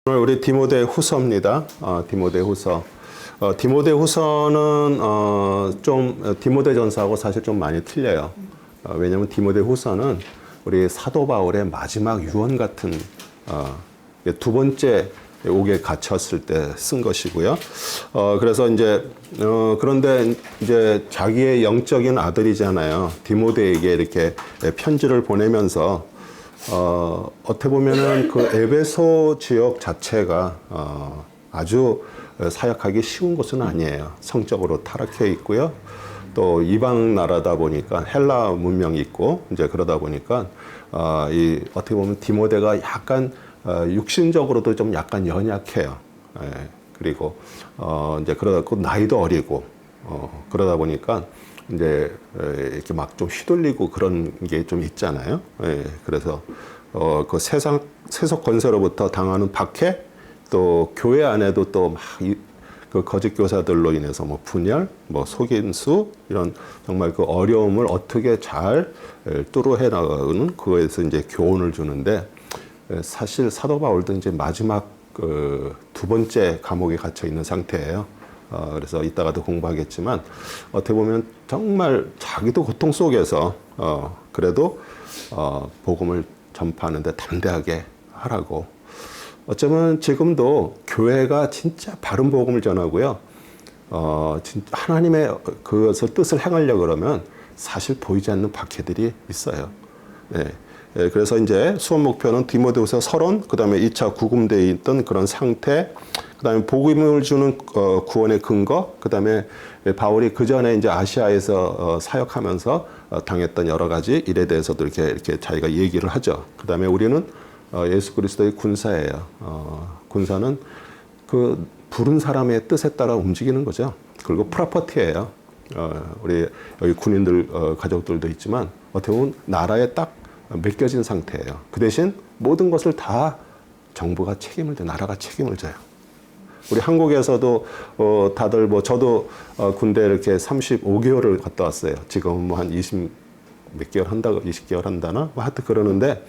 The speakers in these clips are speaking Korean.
오늘 우리 디모데 후서입니다. 디모데 후서. 디모데 후서는 좀 디모데 전서하고 사실 좀 많이 틀려요. 왜냐하면 디모데 후서는 우리 사도 바울의 마지막 유언 같은 두 번째 옥에 갇혔을 때 쓴 것이고요. 그래서 이제 그런데 이제 자기의 영적인 아들이잖아요. 디모데에게 이렇게 편지를 보내면서 어떻게 보면은 그 에베소 지역 자체가 아주 사역하기 쉬운 곳은 아니에요. 성적으로 타락해 있고요. 또 이방 나라다 보니까 헬라 문명이 있고 이제 그러다 보니까 이 어떻게 보면 디모데가 약간 육신적으로도 좀 약간 연약해요. 예, 그리고 이제 그러다 나이도 어리고 그러다 보니까 이제 이렇게 막 좀 휘둘리고 그런 게 좀 있잖아요. 예, 그래서 그 세속 권세로부터 당하는 박해, 또 교회 안에도 또 막 그 거짓 교사들로 인해서 뭐 분열, 뭐 속임수 이런 정말 그 어려움을 어떻게 잘 뚫어해 나가는 그거에서 이제 교훈을 주는데, 사실 사도 바울도 이제 마지막 그 두 번째 감옥에 갇혀 있는 상태예요. 그래서 이따가도 공부하겠지만 어떻게 보면 정말 자기도 고통 속에서 그래도 복음을 전파하는데 담대하게 하라고. 어쩌면 지금도 교회가 진짜 바른 복음을 전하고요. 하나님의 그것을 뜻을 행하려고 그러면 사실 보이지 않는 박해들이 있어요. 네. 그래서 이제 수업 목표는 디모데후서 서론, 그 다음에 2차 구금되어 있던 그런 상태, 그 다음에 복음을 주는 구원의 근거, 그 다음에 바울이 그 전에 이제 아시아에서 사역하면서 당했던 여러 가지 일에 대해서도 이렇게 자기가 얘기를 하죠. 그 다음에 우리는 예수 그리스도의 군사예요. 군사는 그 부른 사람의 뜻에 따라 움직이는 거죠. 그리고 프로퍼티예요. 우리 여기 군인들 가족들도 있지만 어떻게 보면 나라에 딱 맡겨진 상태예요. 그 대신 모든 것을 다 정부가 책임을 져요. 나라가 책임을 져요. 우리 한국에서도 다들 뭐 저도 군대 이렇게 35개월을 갔다 왔어요. 지금 뭐 한 20 몇 개월 한다고 20개월 한다나 뭐 하여튼 그러는데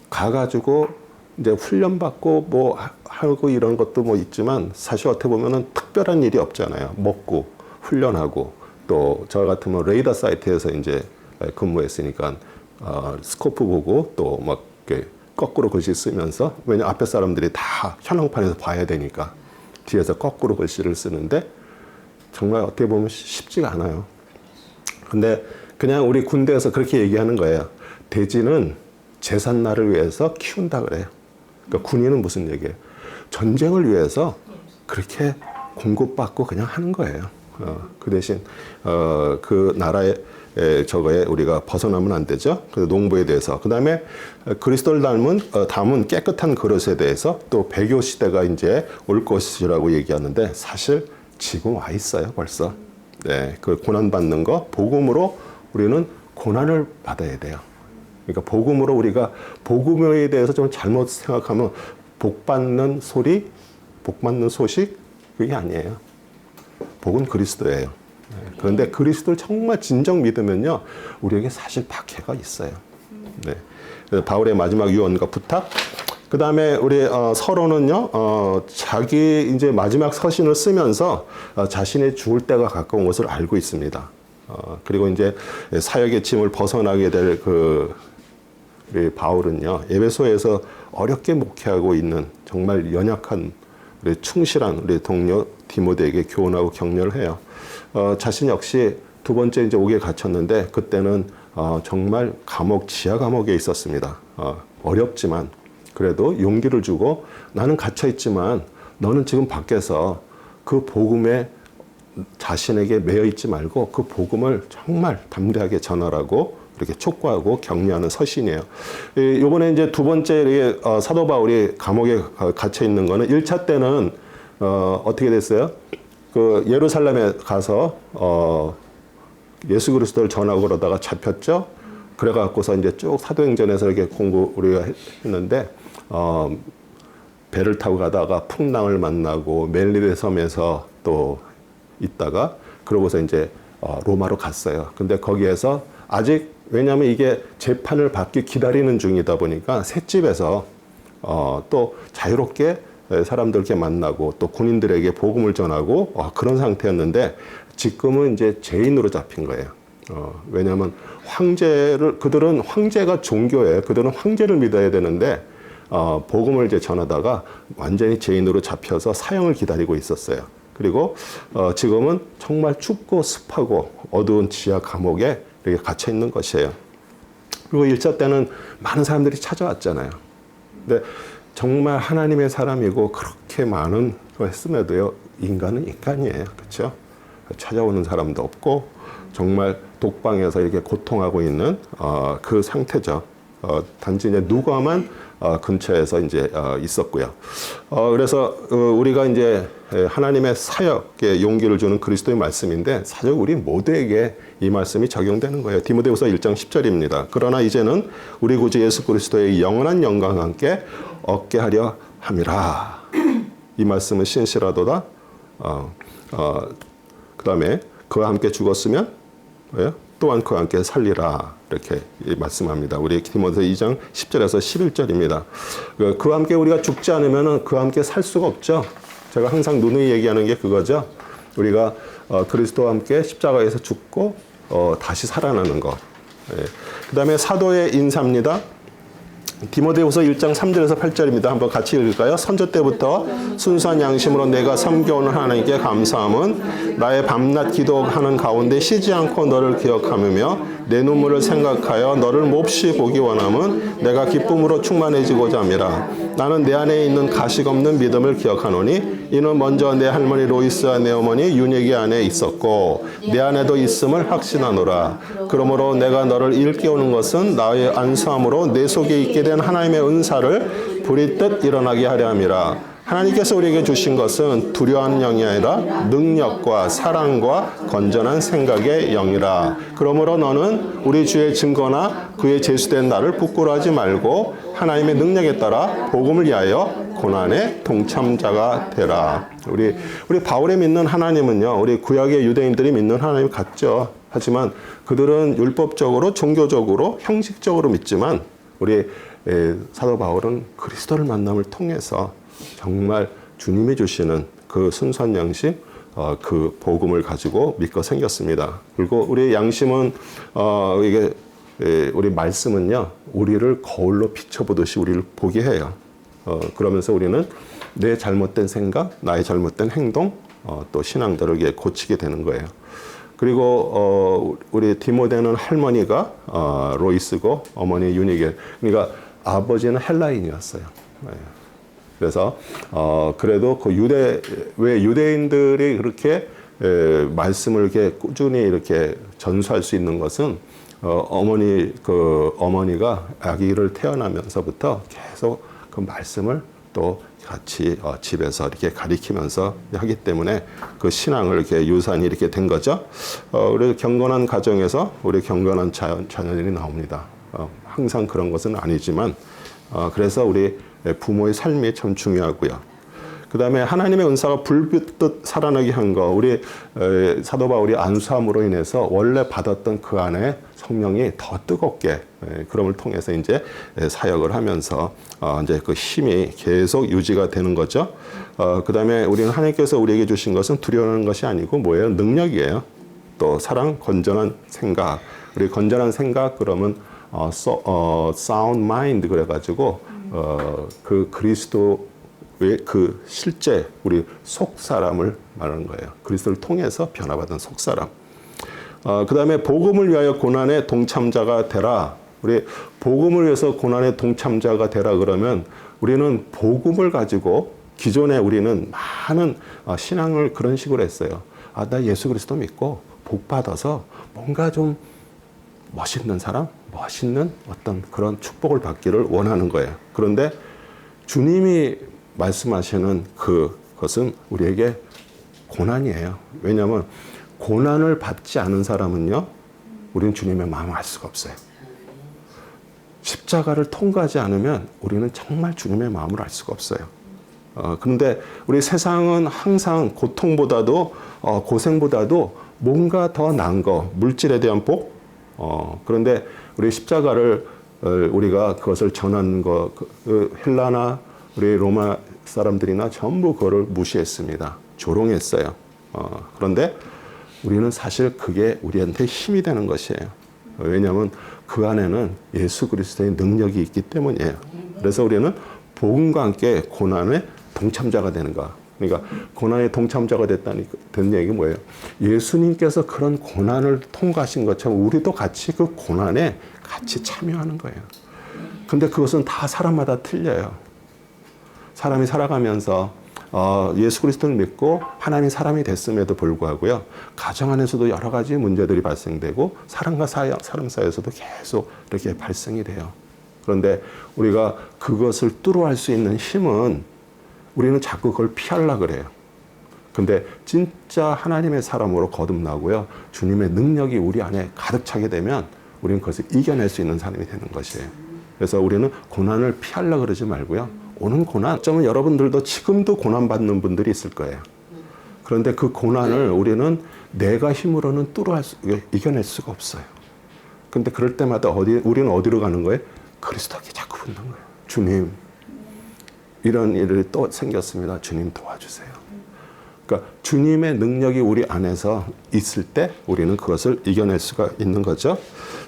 가가지고 이제 훈련받고 뭐 하고 이런 것도 뭐 있지만 사실 어떻게 보면은 특별한 일이 없잖아요. 먹고 훈련하고 또 저 같으면 레이더 사이트에서 이제 근무했으니까 스코프 보고 또 막 이렇게 거꾸로 글씨 쓰면서, 왜냐 앞에 사람들이 다 현황판에서 봐야 되니까 뒤에서 거꾸로 글씨를 쓰는데 정말 어떻게 보면 쉽지가 않아요. 근데 그냥 우리 군대에서 그렇게 얘기하는 거예요. 대지는 제삿날을 위해서 키운다 그래요. 그러니까 군인은 무슨 얘기예요? 전쟁을 위해서 그렇게 공급받고 그냥 하는 거예요. 그 대신 그 나라의 저거에 우리가 벗어나면 안 되죠. 그래서 농부에 대해서, 그 다음에 그리스도를 담은 깨끗한 그릇에 대해서, 또 배교 시대가 이제 올 것이라고 얘기하는데 사실 지금 와 있어요 벌써. 네, 그 고난 받는 거 복음으로 우리는 고난을 받아야 돼요. 그러니까 복음으로 우리가 복음에 대해서 좀 잘못 생각하면 복 받는 소리, 복 받는 소식 그게 아니에요. 복은 그리스도예요. 그런데 그리스도를 정말 진정 믿으면요, 우리에게 사실 박해가 있어요. 네. 그래서 바울의 마지막 유언과 부탁. 그 다음에 우리 서론은요, 자기 이제 마지막 서신을 쓰면서 자신의 죽을 때가 가까운 것을 알고 있습니다. 그리고 이제 사역의 짐을 벗어나게 될 우리 바울은요, 에베소에서 어렵게 목회하고 있는 정말 연약한 우리 충실한 우리 동료 디모데에게 교훈하고 격려를 해요. 자신 역시 두 번째 이제 옥에 갇혔는데 그때는 정말 지하 감옥에 있었습니다. 어렵지만 그래도 용기를 주고, 나는 갇혀 있지만 너는 지금 밖에서 그 복음에 자신에게 매여 있지 말고 그 복음을 정말 담대하게 전하라고 이렇게 촉구하고 격려하는 서신이에요. 이번에 이제 두 번째 사도 바울이 감옥에 갇혀 있는 거는 1차 때는 어떻게 됐어요? 그 예루살렘에 가서 예수 그리스도를 전하고 그러다가 잡혔죠. 그래갖고서 이제 쭉 사도행전에서 이렇게 우리가 했는데 배를 타고 가다가 풍랑을 만나고 멜리데 섬에서 또 있다가 그러고서 이제 로마로 갔어요. 근데 거기에서 아직, 왜냐하면 이게 재판을 받기 기다리는 중이다 보니까 셋집에서 또 자유롭게 사람들께 만나고 또 군인들에게 복음을 전하고 그런 상태였는데 지금은 이제 죄인으로 잡힌 거예요. 왜냐하면 그들은 황제가 종교예요. 그들은 황제를 믿어야 되는데 복음을 이제 전하다가 완전히 죄인으로 잡혀서 사형을 기다리고 있었어요. 그리고 지금은 정말 춥고 습하고 어두운 지하 감옥에 이렇게 갇혀 있는 것이에요. 그리고 1차 때는 많은 사람들이 찾아왔잖아요. 근데 정말 하나님의 사람이고 그렇게 많은 거 했음에도요, 인간은 인간이에요. 그렇죠? 찾아오는 사람도 없고 정말 독방에서 이렇게 고통하고 있는 그 상태죠. 단지 이제 누가만 근처에서 이제 있었고요. 그래서 우리가 이제 하나님의 사역에 용기를 주는 그리스도의 말씀인데 사실 우리 모두에게 이 말씀이 적용되는 거예요. 디모데후서 1장 10절입니다. 그러나 이제는 우리 구주 예수 그리스도의 영원한 영광과 함께 얻게 하려 함이라. 이 말씀은 신실하도다. 그 다음에 그와 함께 죽었으면 또한 그와 함께 살리라. 이렇게 말씀합니다. 우리 디모데후서 2장 10절에서 11절입니다. 그와 함께 우리가 죽지 않으면 그와 함께 살 수가 없죠. 제가 항상 누누이 얘기하는 게 그거죠. 우리가 그리스도와 함께 십자가에서 죽고 다시 살아나는 것. 그 다음에 사도의 인사입니다. 디모데후서 1장 3절에서 8절입니다. 한번 같이 읽을까요? 선조 때부터 순수한 양심으로 내가 섬겨오는 하나님께 감사함은 나의 밤낮 기도하는 가운데 쉬지 않고 너를 기억하며 내 눈물을 생각하여 너를 몹시 보기 원함은 내가 기쁨으로 충만해지고자 함이라. 나는 내 안에 있는 가식 없는 믿음을 기억하노니 이는 먼저 내 할머니 로이스와 내 어머니 윤예기 안에 있었고 내 안에도 있음을 확신하노라. 그러므로 내가 너를 일깨우는 것은 나의 안수함으로 내 속에 있게 된 하나님의 은사를 부리듯 일어나게 하려 함이라. 하나님께서 우리에게 주신 것은 두려워하는 영이 아니라 능력과 사랑과 건전한 생각의 영이라. 그러므로 너는 우리 주의 증거나 그의 제수된 나를 부끄러워하지 말고 하나님의 능력에 따라 복음을 위하여 고난의 동참자가 되라. 우리 바울이 믿는 하나님은요, 우리 구약의 유대인들이 믿는 하나님 같죠. 하지만 그들은 율법적으로 종교적으로 형식적으로 믿지만 우리 사도 바울은 그리스도를 만남을 통해서 정말 주님이 주시는 그 순수한 양심, 그 복음을 가지고 믿고 생겼습니다. 그리고 우리 양심은 우리 말씀은요, 우리를 거울로 비춰보듯이 우리를 보게 해요. 그러면서 우리는 내 잘못된 생각, 나의 잘못된 행동, 또 신앙들을 고치게 되는 거예요. 그리고 우리 디모데는 할머니가 로이스고 어머니 유니겔, 그러니까 아버지는 헬라인이었어요. 그래서 그래도 그 왜 유대인들이 그렇게 말씀을 이렇게 꾸준히 이렇게 전수할 수 있는 것은 어머니가 아기를 태어나면서부터 계속 그 말씀을 또 같이 집에서 이렇게 가리키면서 하기 때문에 그 신앙을 이렇게 유산이 이렇게 된 거죠. 우리 경건한 가정에서 우리 경건한 자녀들이 나옵니다. 항상 그런 것은 아니지만 그래서 우리 부모의 삶이 참 중요하고요. 그 다음에 하나님의 은사가 불붙듯 살아나게 한 거, 우리 사도 바울이 안수함으로 인해서 원래 받았던 그 안에 성령이 더 뜨겁게 그럼을 통해서 이제 사역을 하면서 이제 그 힘이 계속 유지가 되는 거죠. 그 다음에 우리는 하나님께서 우리에게 주신 것은 두려워하는 것이 아니고 뭐예요? 능력이에요. 또 사랑, 건전한 생각. 우리 건전한 생각 그러면 sound mind 그래가지고 그 그리스도의 그 실제 우리 속 사람을 말하는 거예요. 그리스도를 통해서 변화받은 속 사람. 그 다음에 복음을 위하여 고난의 동참자가 되라. 우리 복음을 위해서 고난의 동참자가 되라 그러면 우리는 복음을 가지고 기존에 우리는 많은 신앙을 그런 식으로 했어요. 나 예수 그리스도 믿고 복 받아서 뭔가 좀 멋있는 사람, 멋있는 어떤 그런 축복을 받기를 원하는 거예요. 그런데 주님이 말씀하시는 그것은 우리에게 고난이에요. 왜냐하면 고난을 받지 않은 사람은요, 우리는 주님의 마음을 알 수가 없어요. 십자가를 통과하지 않으면 우리는 정말 주님의 마음을 알 수가 없어요. 그런데 우리 세상은 항상 고통보다도 고생보다도 뭔가 더 나은 거, 물질에 대한 복. 그런데 우리 십자가를 우리가 그것을 전하는 것, 헬라나 우리 로마 사람들이나 전부 그거를 무시했습니다. 조롱했어요. 그런데 우리는 사실 그게 우리한테 힘이 되는 것이에요. 왜냐하면 그 안에는 예수 그리스도의 능력이 있기 때문이에요. 그래서 우리는 복음과 함께 고난의 동참자가 되는 거야. 그러니까 고난의 동참자가 된 얘기 뭐예요? 예수님께서 그런 고난을 통과하신 것처럼 우리도 같이 그 고난에 같이 참여하는 거예요. 근데 그것은 다 사람마다 틀려요. 사람이 살아가면서 예수 그리스도를 믿고 하나님 사람이 됐음에도 불구하고요. 가정 안에서도 여러 가지 문제들이 발생되고 사람 사이에서도 계속 이렇게 발생이 돼요. 그런데 우리가 그것을 뚫어할 수 있는 힘은 우리는 자꾸 그걸 피하려고 그래요. 근데 진짜 하나님의 사람으로 거듭나고요. 주님의 능력이 우리 안에 가득 차게 되면 우리는 그것을 이겨낼 수 있는 사람이 되는 것이에요. 그래서 우리는 고난을 피하려고 그러지 말고요. 오는 고난, 어쩌면 여러분들도 지금도 고난받는 분들이 있을 거예요. 그런데 그 고난을 우리는 내가 힘으로는 이겨낼 수가 없어요. 근데 그럴 때마다 우리는 어디로 가는 거예요? 그리스도께 자꾸 붙는 거예요. 주님, 이런 일이 또 생겼습니다. 주님 도와주세요. 그러니까 주님의 능력이 우리 안에서 있을 때 우리는 그것을 이겨낼 수가 있는 거죠.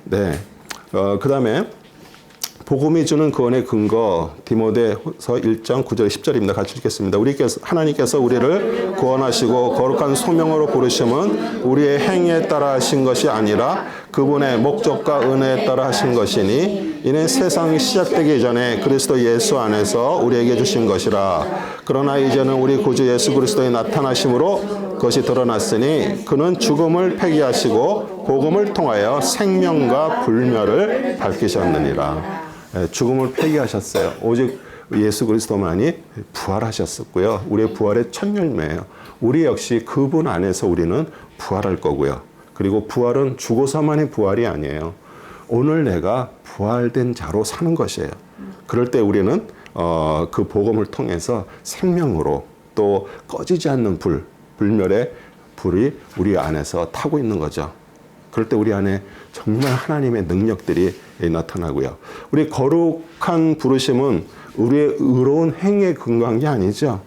네. 그 다음에 복음이 주는 구원의 근거, 디모데서 1장 9절 10절입니다. 같이 읽겠습니다. 하나님께서 우리를 구원하시고 거룩한 소명으로 부르심은 우리의 행위에 따라 하신 것이 아니라 그분의 목적과 은혜에 따라 하신 것이니 이는 세상이 시작되기 전에 그리스도 예수 안에서 우리에게 주신 것이라. 그러나 이제는 우리 구주 예수 그리스도의 나타나심으로 그것이 드러났으니 그는 죽음을 폐기하시고 복음을 통하여 생명과 불멸을 밝히셨느니라. 죽음을 폐기하셨어요. 오직 예수 그리스도만이 부활하셨었고요. 우리의 부활의 첫 열매예요. 우리 역시 그분 안에서 우리는 부활할 거고요. 그리고 부활은 죽어서만의 부활이 아니에요. 오늘 내가 부활된 자로 사는 것이에요. 그럴 때 우리는 그 복음을 통해서 생명으로 또 꺼지지 않는 불멸의 불이 우리 안에서 타고 있는 거죠. 그럴 때 우리 안에 정말 하나님의 능력들이 나타나고요. 우리 거룩한 부르심은 우리의 의로운 행위에 근거한 게 아니죠.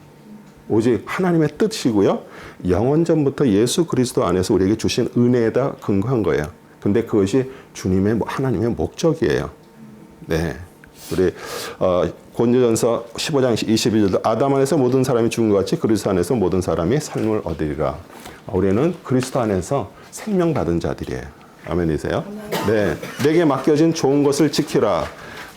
오직 하나님의 뜻이고요. 영원전부터 예수 그리스도 안에서 우리에게 주신 은혜에다 근거한 거예요. 근데 그것이 하나님의 목적이에요. 네. 우리 고린도전서 15장 21절도 아담 안에서 모든 사람이 죽은 것 같이 그리스도 안에서 모든 사람이 삶을 얻으리라. 우리는 그리스도 안에서 생명받은 자들이에요. 아멘이세요? 네. 내게 맡겨진 좋은 것을 지키라.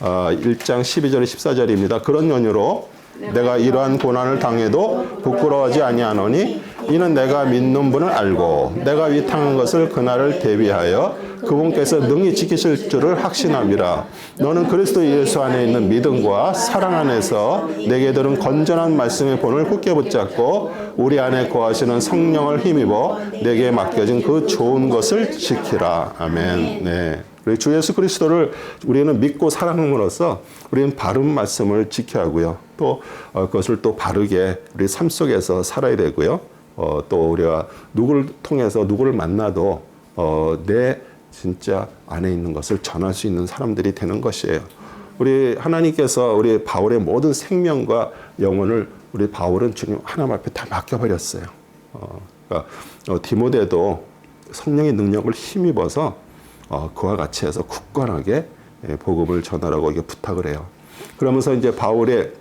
1장 12절 14절입니다. 그런 연유로 내가 이러한 고난을 당해도 부끄러워하지 아니하노니 이는 내가 믿는 분을 알고 내가 위탁한 것을 그날을 대비하여 그분께서 능히 지키실 줄을 확신함이라. 너는 그리스도 예수 안에 있는 믿음과 사랑 안에서 내게 들은 건전한 말씀의 본을 굳게 붙잡고 우리 안에 거하시는 성령을 힘입어 내게 맡겨진 그 좋은 것을 지키라. 아멘. 네. 우리 주 예수 그리스도를 우리는 믿고 사랑함으로써 우리는 바른 말씀을 지켜야 하고요. 또 그것을 또 바르게 우리 삶 속에서 살아야 되고요. 또 우리가 누구를 통해서 누구를 만나도 내 진짜 안에 있는 것을 전할 수 있는 사람들이 되는 것이에요. 우리 하나님께서 우리 바울의 모든 생명과 영혼을 우리 바울은 주님 하나님 앞에 다 맡겨버렸어요. 그러니까 디모데도 성령의 능력을 힘입어서 그와 같이 해서 굳건하게 복음을 전하라고 이게 부탁을 해요. 그러면서 이제 바울의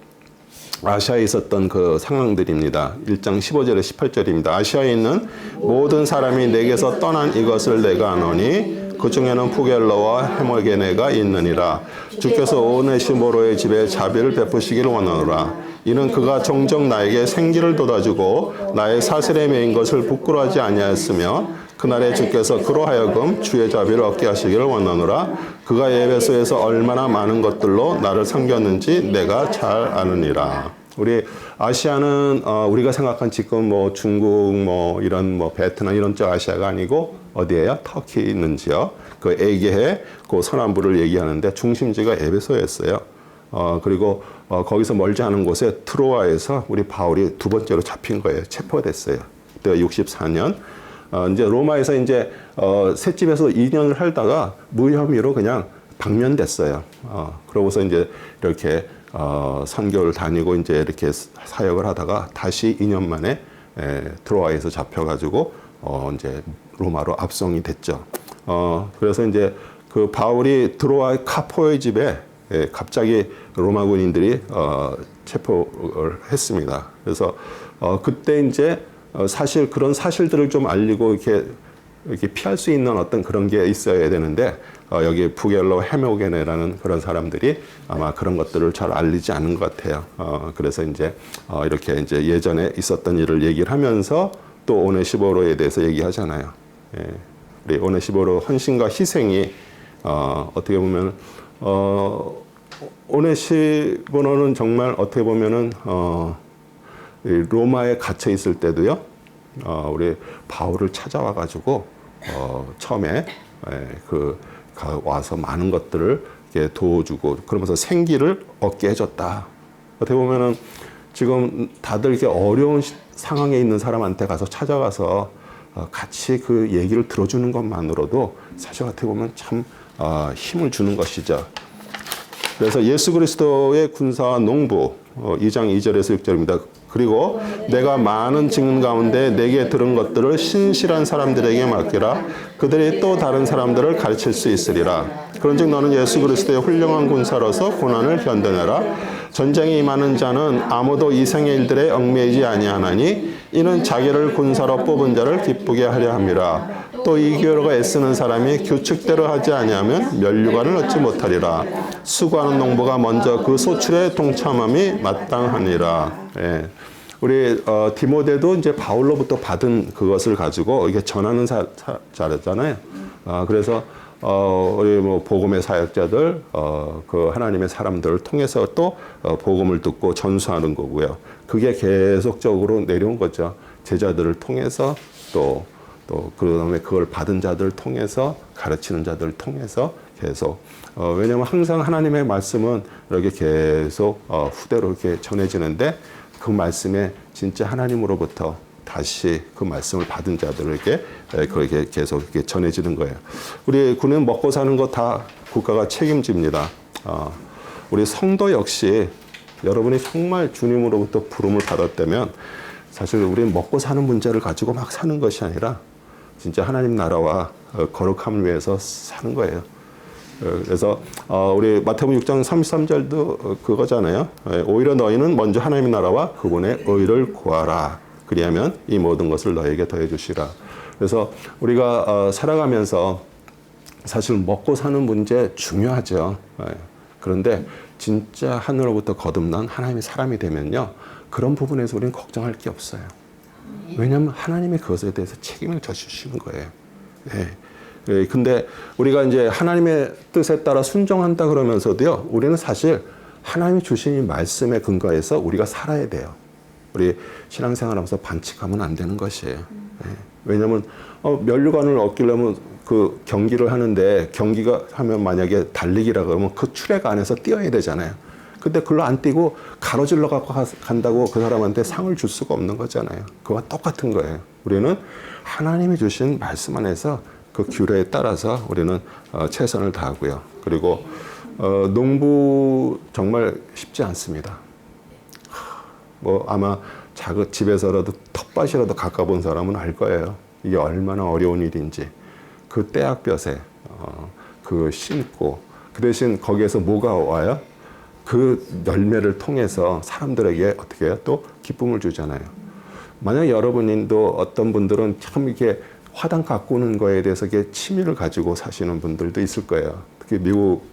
아시아에 있었던 그 상황들입니다. 1장 15절에 18절입니다. 아시아에 있는 모든 사람이 내게서 떠난 이것을 내가 아노니 그 중에는 푸겔러와 헤모게네가 있느니라. 주께서 오네시모로의 집에 자비를 베푸시기를 원하노라. 이는 그가 종종 나에게 생기를 돋아주고 나의 사슬에 매인 것을 부끄러워하지 아니하였으며 그날에 주께서 그로 하여금 주의 자비를 얻게 하시기를 원하노라. 그가 에베소에서 얼마나 많은 것들로 나를 섬겼는지 내가 잘 아느니라. 우리 아시아는 우리가 생각한 지금 뭐 중국 뭐 이런 뭐 베트남 이런 쪽 아시아가 아니고 어디예요? 터키 있는 지역. 그 에게해 그 서남부를 얘기하는데 중심지가 에베소였어요. 그리고 거기서 멀지 않은 곳에 트로아에서 우리 바울이 두 번째로 잡힌 거예요. 체포됐어요. 그때가 64년. 이제 로마에서 이제 셋집에서 2년을 살다가 무혐의로 그냥 방면됐어요. 그러고서 이제 이렇게 선교를 다니고 이제 이렇게 사역을 하다가 다시 2년 만에 트로아에서 잡혀가지고 이제 로마로 압송이 됐죠. 그래서 이제 그 바울이 트로아의 카포의 집에 갑자기 로마 군인들이 체포를 했습니다. 그래서 그때 이제 사실 그런 사실들을 좀 알리고 이렇게 피할 수 있는 어떤 그런 게 있어야 되는데 여기 부겔로 헤모게네라는 그런 사람들이 아마 그런 것들을 잘 알리지 않은 것 같아요. 그래서 이제 이렇게 이제 예전에 있었던 일을 얘기를 하면서 또 오네시보로에 대해서 얘기하잖아요. 우리 오네시보로 헌신과 희생이 어떻게 보면 오네시보로는 정말 어떻게 보면은 로마에 갇혀 있을 때도요. 우리 바울을 찾아와 가지고 처음에 와서 많은 것들을 이렇게 도와주고 그러면서 생기를 얻게 해줬다. 어떻게 보면은 지금 다들 이렇게 어려운 상황에 있는 사람한테 가서 찾아가서 같이 그 얘기를 들어주는 것만으로도 사실 어떻게 보면 참 힘을 주는 것이죠. 그래서 예수 그리스도의 군사와 농부 2장 2절에서 6절입니다. 그리고 내가 많은 증인 가운데 내게 들은 것들을 신실한 사람들에게 맡기라. 그들이 또 다른 사람들을 가르칠 수 있으리라. 그런즉 너는 예수 그리스도의 훌륭한 군사로서 고난을 견뎌내라. 전쟁에 임하는 자는 아무도 이 생의 일들에 얽매이지 아니하나니 이는 자기를 군사로 뽑은 자를 기쁘게 하려 함이라. 또 이 기호가 애쓰는 사람이 규칙대로 하지 아니하면 면류관을 얻지 못하리라. 수고하는 농부가 먼저 그 소출에 동참함이 마땅하니라. 예. 우리 디모데도 이제 바울로부터 받은 그것을 가지고 이게 전하는 자잖아요. 그래서 우리 뭐 복음의 사역자들, 그 하나님의 사람들을 통해서 또 복음을 듣고 전수하는 거고요. 그게 계속적으로 내려온 거죠. 제자들을 통해서 또 그다음에 그걸 받은 자들을 통해서 가르치는 자들을 통해서 계속 왜냐하면 항상 하나님의 말씀은 이렇게 계속 후대로 이렇게 전해지는데 그 말씀에 진짜 하나님으로부터 다시 그 말씀을 받은 자들에게 그렇게 계속 이렇게 전해지는 거예요. 우리 군은 먹고 사는 거 다 국가가 책임집니다. 우리 성도 역시 여러분이 정말 주님으로부터 부름을 받았다면 사실 우리는 먹고 사는 문제를 가지고 막 사는 것이 아니라 진짜 하나님 나라와 거룩함을 위해서 사는 거예요. 그래서 우리 마태복음 6장 33절도 그거잖아요. 오히려 너희는 먼저 하나님의 나라와 그분의 의를 구하라. 그리하면 이 모든 것을 너에게 더해 주시라. 그래서 우리가 살아가면서 사실 먹고 사는 문제 중요하죠. 그런데 진짜 하늘로부터 거듭난 하나님의 사람이 되면요. 그런 부분에서 우리는 걱정할 게 없어요. 왜냐하면 하나님이 그것에 대해서 책임을 져주시는 거예요. 근데 우리가 이제 하나님의 뜻에 따라 순종한다 그러면서도요, 우리는 사실 하나님이 주신 이 말씀에 근거해서 우리가 살아야 돼요. 우리 신앙생활하면서 반칙하면 안 되는 것이에요. 왜냐하면 면류관을 얻기려면 그 경기를 하는데 경기가 하면 만약에 달리기라 그러면 그 트랙 안에서 뛰어야 되잖아요. 근데 그걸로 안 뛰고 가로질러 갖고 간다고 그 사람한테 상을 줄 수가 없는 거잖아요. 그와 똑같은 거예요. 우리는 하나님이 주신 말씀 안에서 그 규례에 따라서 우리는 최선을 다하고요. 그리고 농부 정말 쉽지 않습니다. 뭐 아마 집에서라도 텃밭이라도 가까본 사람은 알 거예요. 이게 얼마나 어려운 일인지. 그 떼약볕에 그 심고 그 대신 거기에서 뭐가 와요? 그 열매를 통해서 사람들에게 어떻게 해요? 또 기쁨을 주잖아요. 만약 여러분도 어떤 분들은 참 이렇게 화단 가꾸는 거에 대해서 이렇게 취미를 가지고 사시는 분들도 있을 거예요. 특히 미국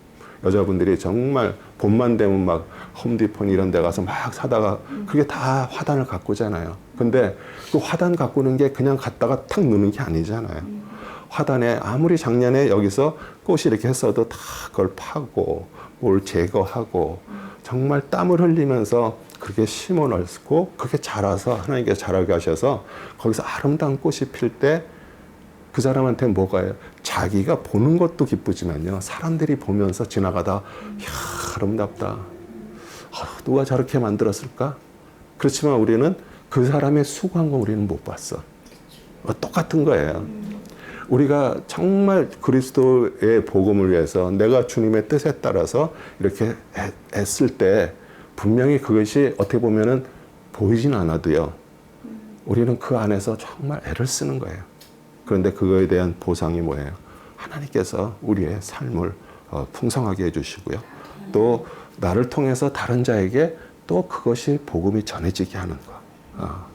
여자분들이 정말 봄만 되면 막 홈디폰 이런 데 가서 막 사다가 그게 다 화단을 가꾸잖아요. 근데 그 화단 가꾸는 게 그냥 갖다가 탁 넣는 게 아니잖아요. 화단에 아무리 작년에 여기서 꽃이 이렇게 했어도 다 그걸 파고 뭘 제거하고 정말 땀을 흘리면서 그렇게 심어 넣고 그렇게 자라서 하나님께서 자라게 하셔서 거기서 아름다운 꽃이 필 때 그 사람한테 뭐가요? 자기가 보는 것도 기쁘지만요. 사람들이 보면서 지나가다 이야 아름답다. 누가 저렇게 만들었을까? 그렇지만 우리는 그 사람의 수고한 거 우리는 못 봤어. 똑같은 거예요. 우리가 정말 그리스도의 복음을 위해서 내가 주님의 뜻에 따라서 이렇게 애쓸 때 분명히 그것이 어떻게 보면은 보이진 않아도요. 우리는 그 안에서 정말 애를 쓰는 거예요. 그런데 그거에 대한 보상이 뭐예요? 하나님께서 우리의 삶을 풍성하게 해주시고요. 또 나를 통해서 다른 자에게 또 그것이 복음이 전해지게 하는 거.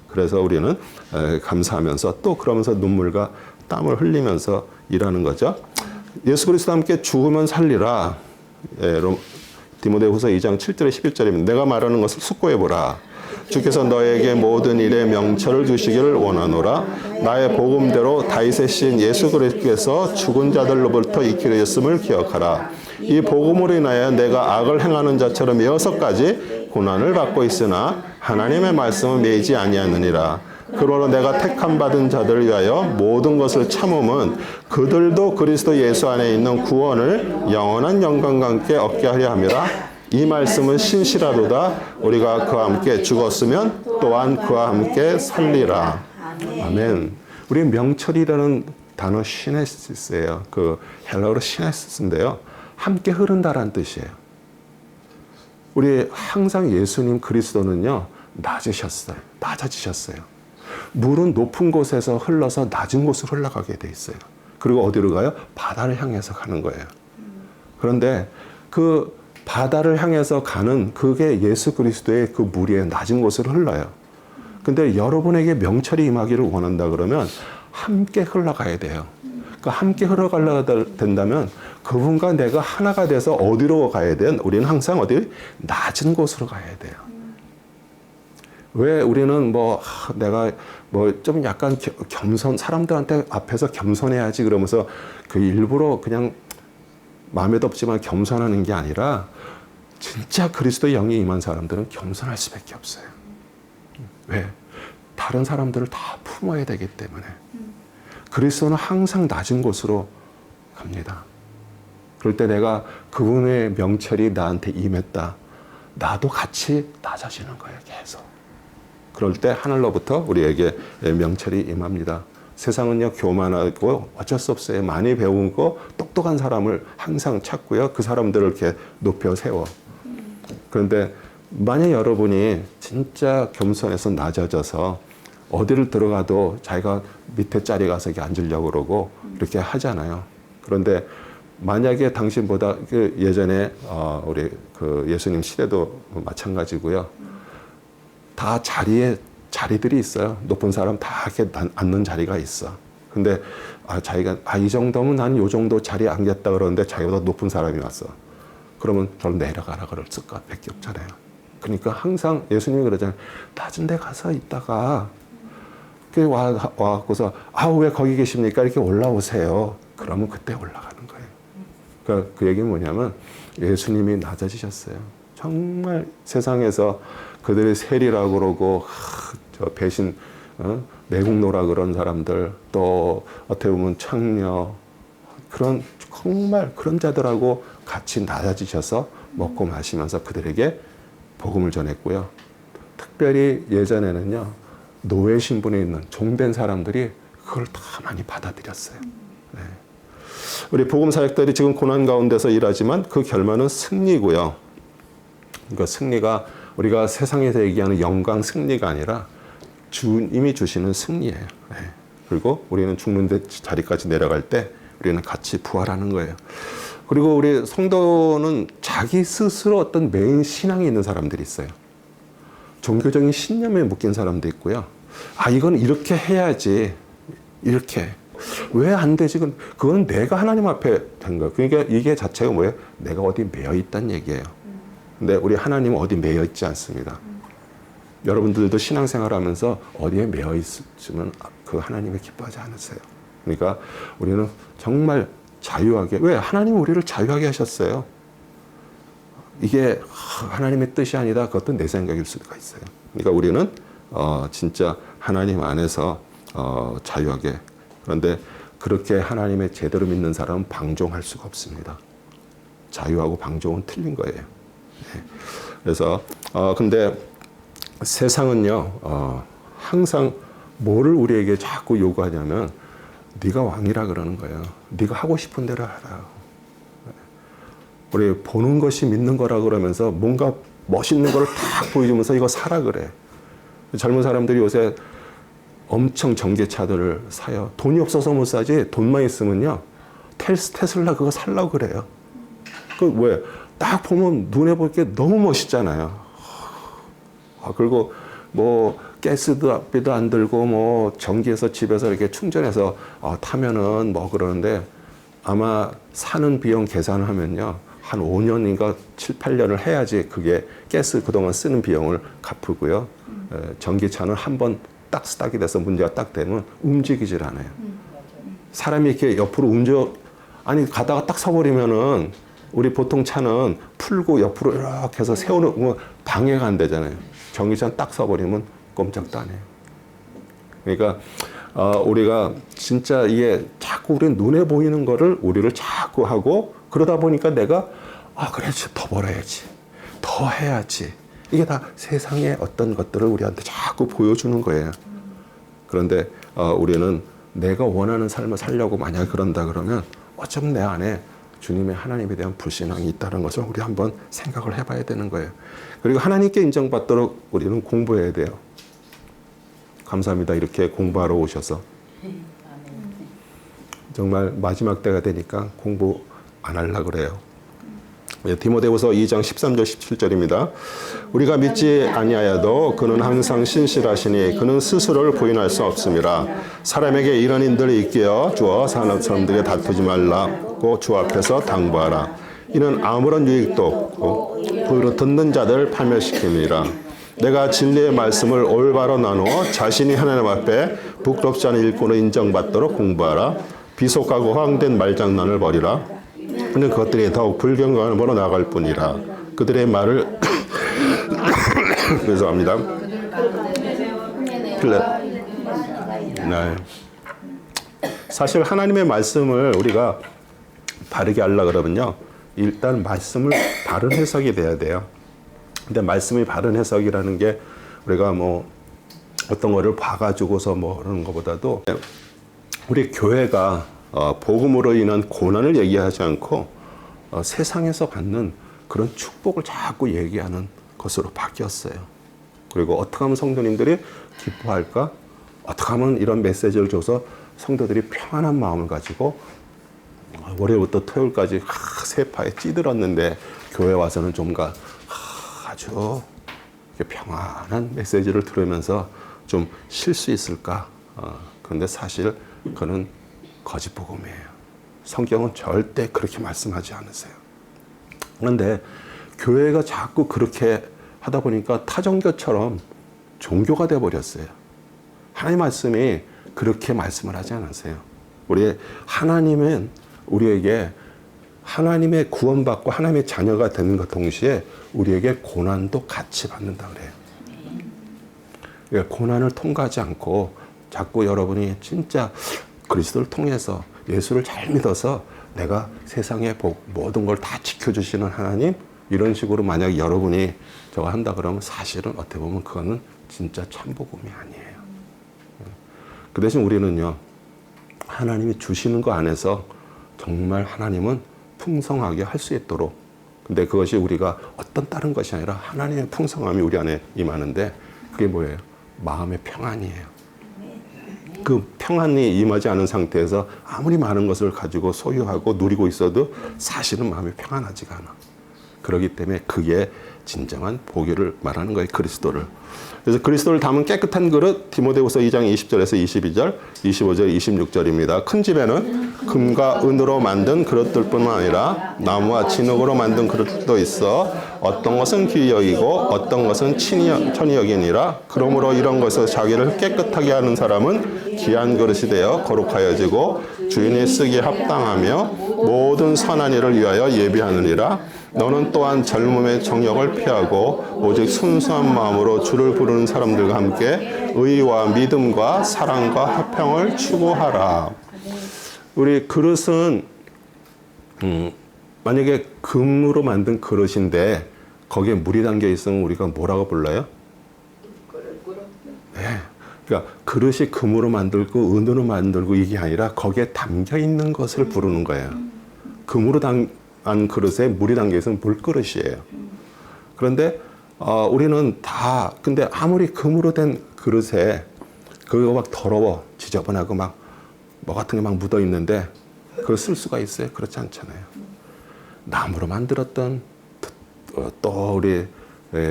그래서 우리는 감사하면서 또 그러면서 눈물과 땀을 흘리면서 일하는 거죠. 예수 그리스도와 함께 죽으면 살리라. 디모데후서 2장 7절에 11절입니다. 내가 말하는 것을 숙고해보라. 주께서 너에게 모든 일에 명철을 주시기를 원하노라. 나의 복음대로 다윗의 신 예수 그리스도께서 죽은 자들로부터 있기로 했음을 기억하라. 이 복음으로 인하여 내가 악을 행하는 자처럼 6가지 고난을 받고 있으나 하나님의 말씀은 매이지 아니하느니라. 그러므로 내가 택함 받은 자들을 위하여 모든 것을 참음은 그들도 그리스도 예수 안에 있는 구원을 영원한 영광과 함께 얻게 하려 함이라. 이 말씀은 신실하도다. 우리가 그와 함께 죽었으면 또한 그와 함께 살리라. 아멘. 우리 명철이라는 단어 시네시스예요. 그 헬라어로 시네시스인데요. 함께 흐른다라는 뜻이에요. 우리 항상 예수님 그리스도는요. 낮아지셨어요. 물은 높은 곳에서 흘러서 낮은 곳으로 흘러가게 돼 있어요. 그리고 어디로 가요? 바다를 향해서 가는 거예요. 그런데 그 바다를 향해서 가는 그게 예수 그리스도의 그 물이 낮은 곳으로 흘러요. 근데 여러분에게 명철이 임하기를 원한다 그러면 함께 흘러가야 돼요. 그러니까 함께 흘러가려고 된다면 그분과 내가 하나가 돼서 어디로 가야 돼요? 우리는 항상 어디? 낮은 곳으로 가야 돼요. 왜 우리는 내가 좀 약간 사람들한테 앞에서 겸손해야지 그러면서 그 일부러 그냥 마음에도 없지만 겸손하는 게 아니라 진짜 그리스도의 영이 임한 사람들은 겸손할 수밖에 없어요. 왜? 다른 사람들을 다 품어야 되기 때문에. 그리스도는 항상 낮은 곳으로 갑니다. 그럴 때 내가 그분의 명철이 나한테 임했다. 나도 같이 낮아지는 거예요, 계속. 그럴 때 하늘로부터 우리에게 명철이 임합니다. 세상은요, 교만하고 어쩔 수 없어요. 많이 배운 거 똑똑한 사람을 항상 찾고요. 그 사람들을 이렇게 높여 세워. 그런데 만약 여러분이 진짜 겸손해서 낮아져서 어디를 들어가도 자기가 밑에 자리 가서 이렇게 앉으려고 그러고 이렇게 하잖아요. 그런데 만약에 당신보다 예전에 우리 그 예수님 시대도 마찬가지고요. 다 자리들이 있어요. 높은 사람 다 이렇게 앉는 자리가 있어. 근데 자기가 이 정도면 난 요 정도 자리에 앉겠다 그러는데 자기보다 높은 사람이 왔어. 그러면 저를 내려가라 그럴 수밖에 없잖아요. 그러니까 항상 예수님이 그러잖아요. 낮은 데 가서 있다가 와갖고서 왜 거기 계십니까? 이렇게 올라오세요. 그러면 그때 올라가는 거예요. 그러니까 그 얘기는 뭐냐면 예수님이 낮아지셨어요. 정말 세상에서 그들이 세리라고 그러고 저 배신 내국노라 그런 사람들 또 어떻게 보면 창녀 그런 정말 그런 자들하고 같이 낮아지셔서 먹고 마시면서 그들에게 복음을 전했고요. 특별히 예전에는요. 노예 신분에 있는 종된 사람들이 그걸 다 많이 받아들였어요. 네. 우리 복음 사역들이 지금 고난 가운데서 일하지만 그 결말은 승리고요. 그러니까 승리가 우리가 세상에서 얘기하는 영광 승리가 아니라 주님이 주시는 승리예요. 네. 그리고 우리는 죽는 자리까지 내려갈 때 우리는 같이 부활하는 거예요. 그리고 우리 성도는 자기 스스로 어떤 메인 신앙이 있는 사람들이 있어요. 종교적인 신념에 묶인 사람도 있고요. 이건 이렇게 해야지. 이렇게. 왜 안 되지? 그건 내가 하나님 앞에 된 거예요. 그러니까 이게 자체가 뭐예요? 내가 어디 매여 있다는 얘기예요. 근데 우리 하나님은 어디 매여 있지 않습니다. 여러분들도 신앙생활 하면서 어디에 매여 있으면 그 하나님을 기뻐하지 않으세요. 그러니까 우리는 정말 자유하게, 왜? 하나님은 우리를 자유하게 하셨어요. 이게 하나님의 뜻이 아니다. 그것도 내 생각일 수가 있어요. 그러니까 우리는 진짜 하나님 안에서 자유하게. 그런데 그렇게 하나님의 제대로 믿는 사람은 방종할 수가 없습니다. 자유하고 방종은 틀린 거예요. 네. 그래서 근데 세상은요 항상 뭐를 우리에게 자꾸 요구하냐면 네가 왕이라 그러는 거예요. 네가 하고 싶은 대로 하라. 우리 보는 것이 믿는 거라 그러면서 뭔가 멋있는 걸 딱 보여주면서 이거 사라 그래. 젊은 사람들이 요새 엄청 전기차들을 사요. 돈이 없어서 못 사지 돈만 있으면요. 테슬라 그거 살라고 그래요. 그 왜? 딱 보면 눈에 볼 게 너무 멋있잖아요. 그리고 뭐 가스비도 안 들고 뭐 전기에서 집에서 이렇게 충전해서 타면은 뭐 그러는데 아마 사는 비용 계산하면요. 한 5년인가 7, 8년을 해야지 그게 가스 그동안 쓰는 비용을 갚고요. 전기차는 한 번 딱 스타트이 돼서 문제가 딱 되면 움직이질 않아요. 사람이 이렇게 옆으로 아니 가다가 딱 서버리면은 우리 보통 차는 풀고 옆으로 이렇게 해서 세우는 방해가 안 되잖아요. 전기차는 딱 서버리면 꼼짝도 안 해요. 그러니까 우리가 진짜 이게 자꾸 우리 눈에 보이는 거를 우리를 자꾸 하고 그러다 보니까 내가 그래 더 벌어야지 더 해야지 이게 다 세상의 어떤 것들을 우리한테 자꾸 보여주는 거예요. 그런데 우리는 내가 원하는 삶을 살려고 만약 그런다 그러면 어쩜 내 안에 주님의 하나님에 대한 불신앙이 있다는 것을 우리 한번 생각을 해봐야 되는 거예요. 그리고 하나님께 인정받도록 우리는 공부해야 돼요. 감사합니다. 이렇게 공부하러 오셔서. 정말 마지막 때가 되니까 공부 안 하려고 그래요. 디모데후서 2장 13절 17절입니다. 우리가 믿지 아니하여도 그는 항상 신실하시니 그는 스스로를 부인할 수 없음이라. 사람에게 이런 인들을 일깨워 주어 사람들에게 다투지 말라고 주 앞에서 당부하라. 이는 아무런 유익도 없고 오히려 듣는 자들 파멸시킵니다. 내가 진리의 말씀을 올바로 나누어 자신이 하나님 앞에 부끄럽지 않은 일꾼으로 인정받도록 공부하라. 비속하고 허황된 말장난을 버리라. 근데 그것들이 더욱 불경건으로 나아갈 뿐이라. 그들의 말을 죄송합니다. 네. 사실 하나님의 말씀을 우리가 바르게 하려고 그러면요. 일단 말씀을 바른 해석이 돼야 돼요. 근데 말씀이 바른 해석이라는 게 우리가 뭐 어떤 거를 봐가지고서 뭐 그러는 것보다도 우리 교회가 복음으로 인한 고난을 얘기하지 않고 세상에서 받는 그런 축복을 자꾸 얘기하는 것으로 바뀌었어요. 그리고 어떻게 하면 성도님들이 기뻐할까? 어떻게 하면 이런 메시지를 줘서 성도들이 평안한 마음을 가지고 월요일부터 토요일까지 세파에 찌들었는데 교회 와서는 좀가 아주 평안한 메시지를 들으면서 좀 쉴 수 있을까? 그런데 사실 그는 거짓 복음이에요. 성경은 절대 그렇게 말씀하지 않으세요. 그런데 교회가 자꾸 그렇게 하다 보니까 타종교처럼 종교가 되어버렸어요. 하나님 말씀이 그렇게 말씀을 하지 않으세요. 우리 하나님은 우리에게 하나님의 구원받고 하나님의 자녀가 되는 것 동시에 우리에게 고난도 같이 받는다 그래요. 그러니까 고난을 통과하지 않고 자꾸 여러분이 진짜 그리스도를 통해서 예수를 잘 믿어서 내가 세상의 복 모든 걸 다 지켜주시는 하나님 이런 식으로 만약 여러분이 저거 한다 그러면 사실은 어떻게 보면 그거는 진짜 참복음이 아니에요. 그 대신 우리는요 하나님이 주시는 거 안에서 정말 하나님은 풍성하게 할 수 있도록 근데 그것이 우리가 어떤 다른 것이 아니라 하나님의 풍성함이 우리 안에 임하는데 그게 뭐예요? 마음의 평안이에요. 그 평안이 임하지 않은 상태에서 아무리 많은 것을 가지고 소유하고 누리고 있어도 사실은 마음이 평안하지가 않아. 그렇기 때문에 그게 진정한 복유를 말하는 거예요. 그리스도를. 그래서 그리스도를 담은 깨끗한 그릇 디모데후서 2장 20절에서 22절, 25절, 26절입니다. 큰 집에는 금과 은으로 만든 그릇들뿐만 아니라 나무와 진흙으로 만든 그릇도 있어 어떤 것은 귀히 여기고 어떤 것은 천히 여기니라. 그러므로 이런 것에서 자기를 깨끗하게 하는 사람은 귀한 그릇이 되어 거룩하여지고 주인이 쓰기에 합당하며 모든 선한 일을 위하여 예비하느니라. 너는 또한 젊음의 정욕을 피하고 오직 순수한 마음으로 주를 부르는 사람들과 함께 의와 믿음과 사랑과 화평을 추구하라. 우리 그릇은 만약에 금으로 만든 그릇인데 거기에 물이 담겨 있으면 우리가 뭐라고 불러요? 네. 그러니까 그릇이 금으로 만들고 은으로 만들고 이게 아니라 거기에 담겨 있는 것을 부르는 거예요. 금으로 안 그릇에 물이 담겨 있으면 물그릇이에요. 그런데 우리는 다 근데 아무리 금으로 된 그릇에 그거 막 더러워 지저분하고 막 뭐 같은 게 막 묻어 있는데 그걸 쓸 수가 있어요? 그렇지 않잖아요. 나무로 만들었던 또 우리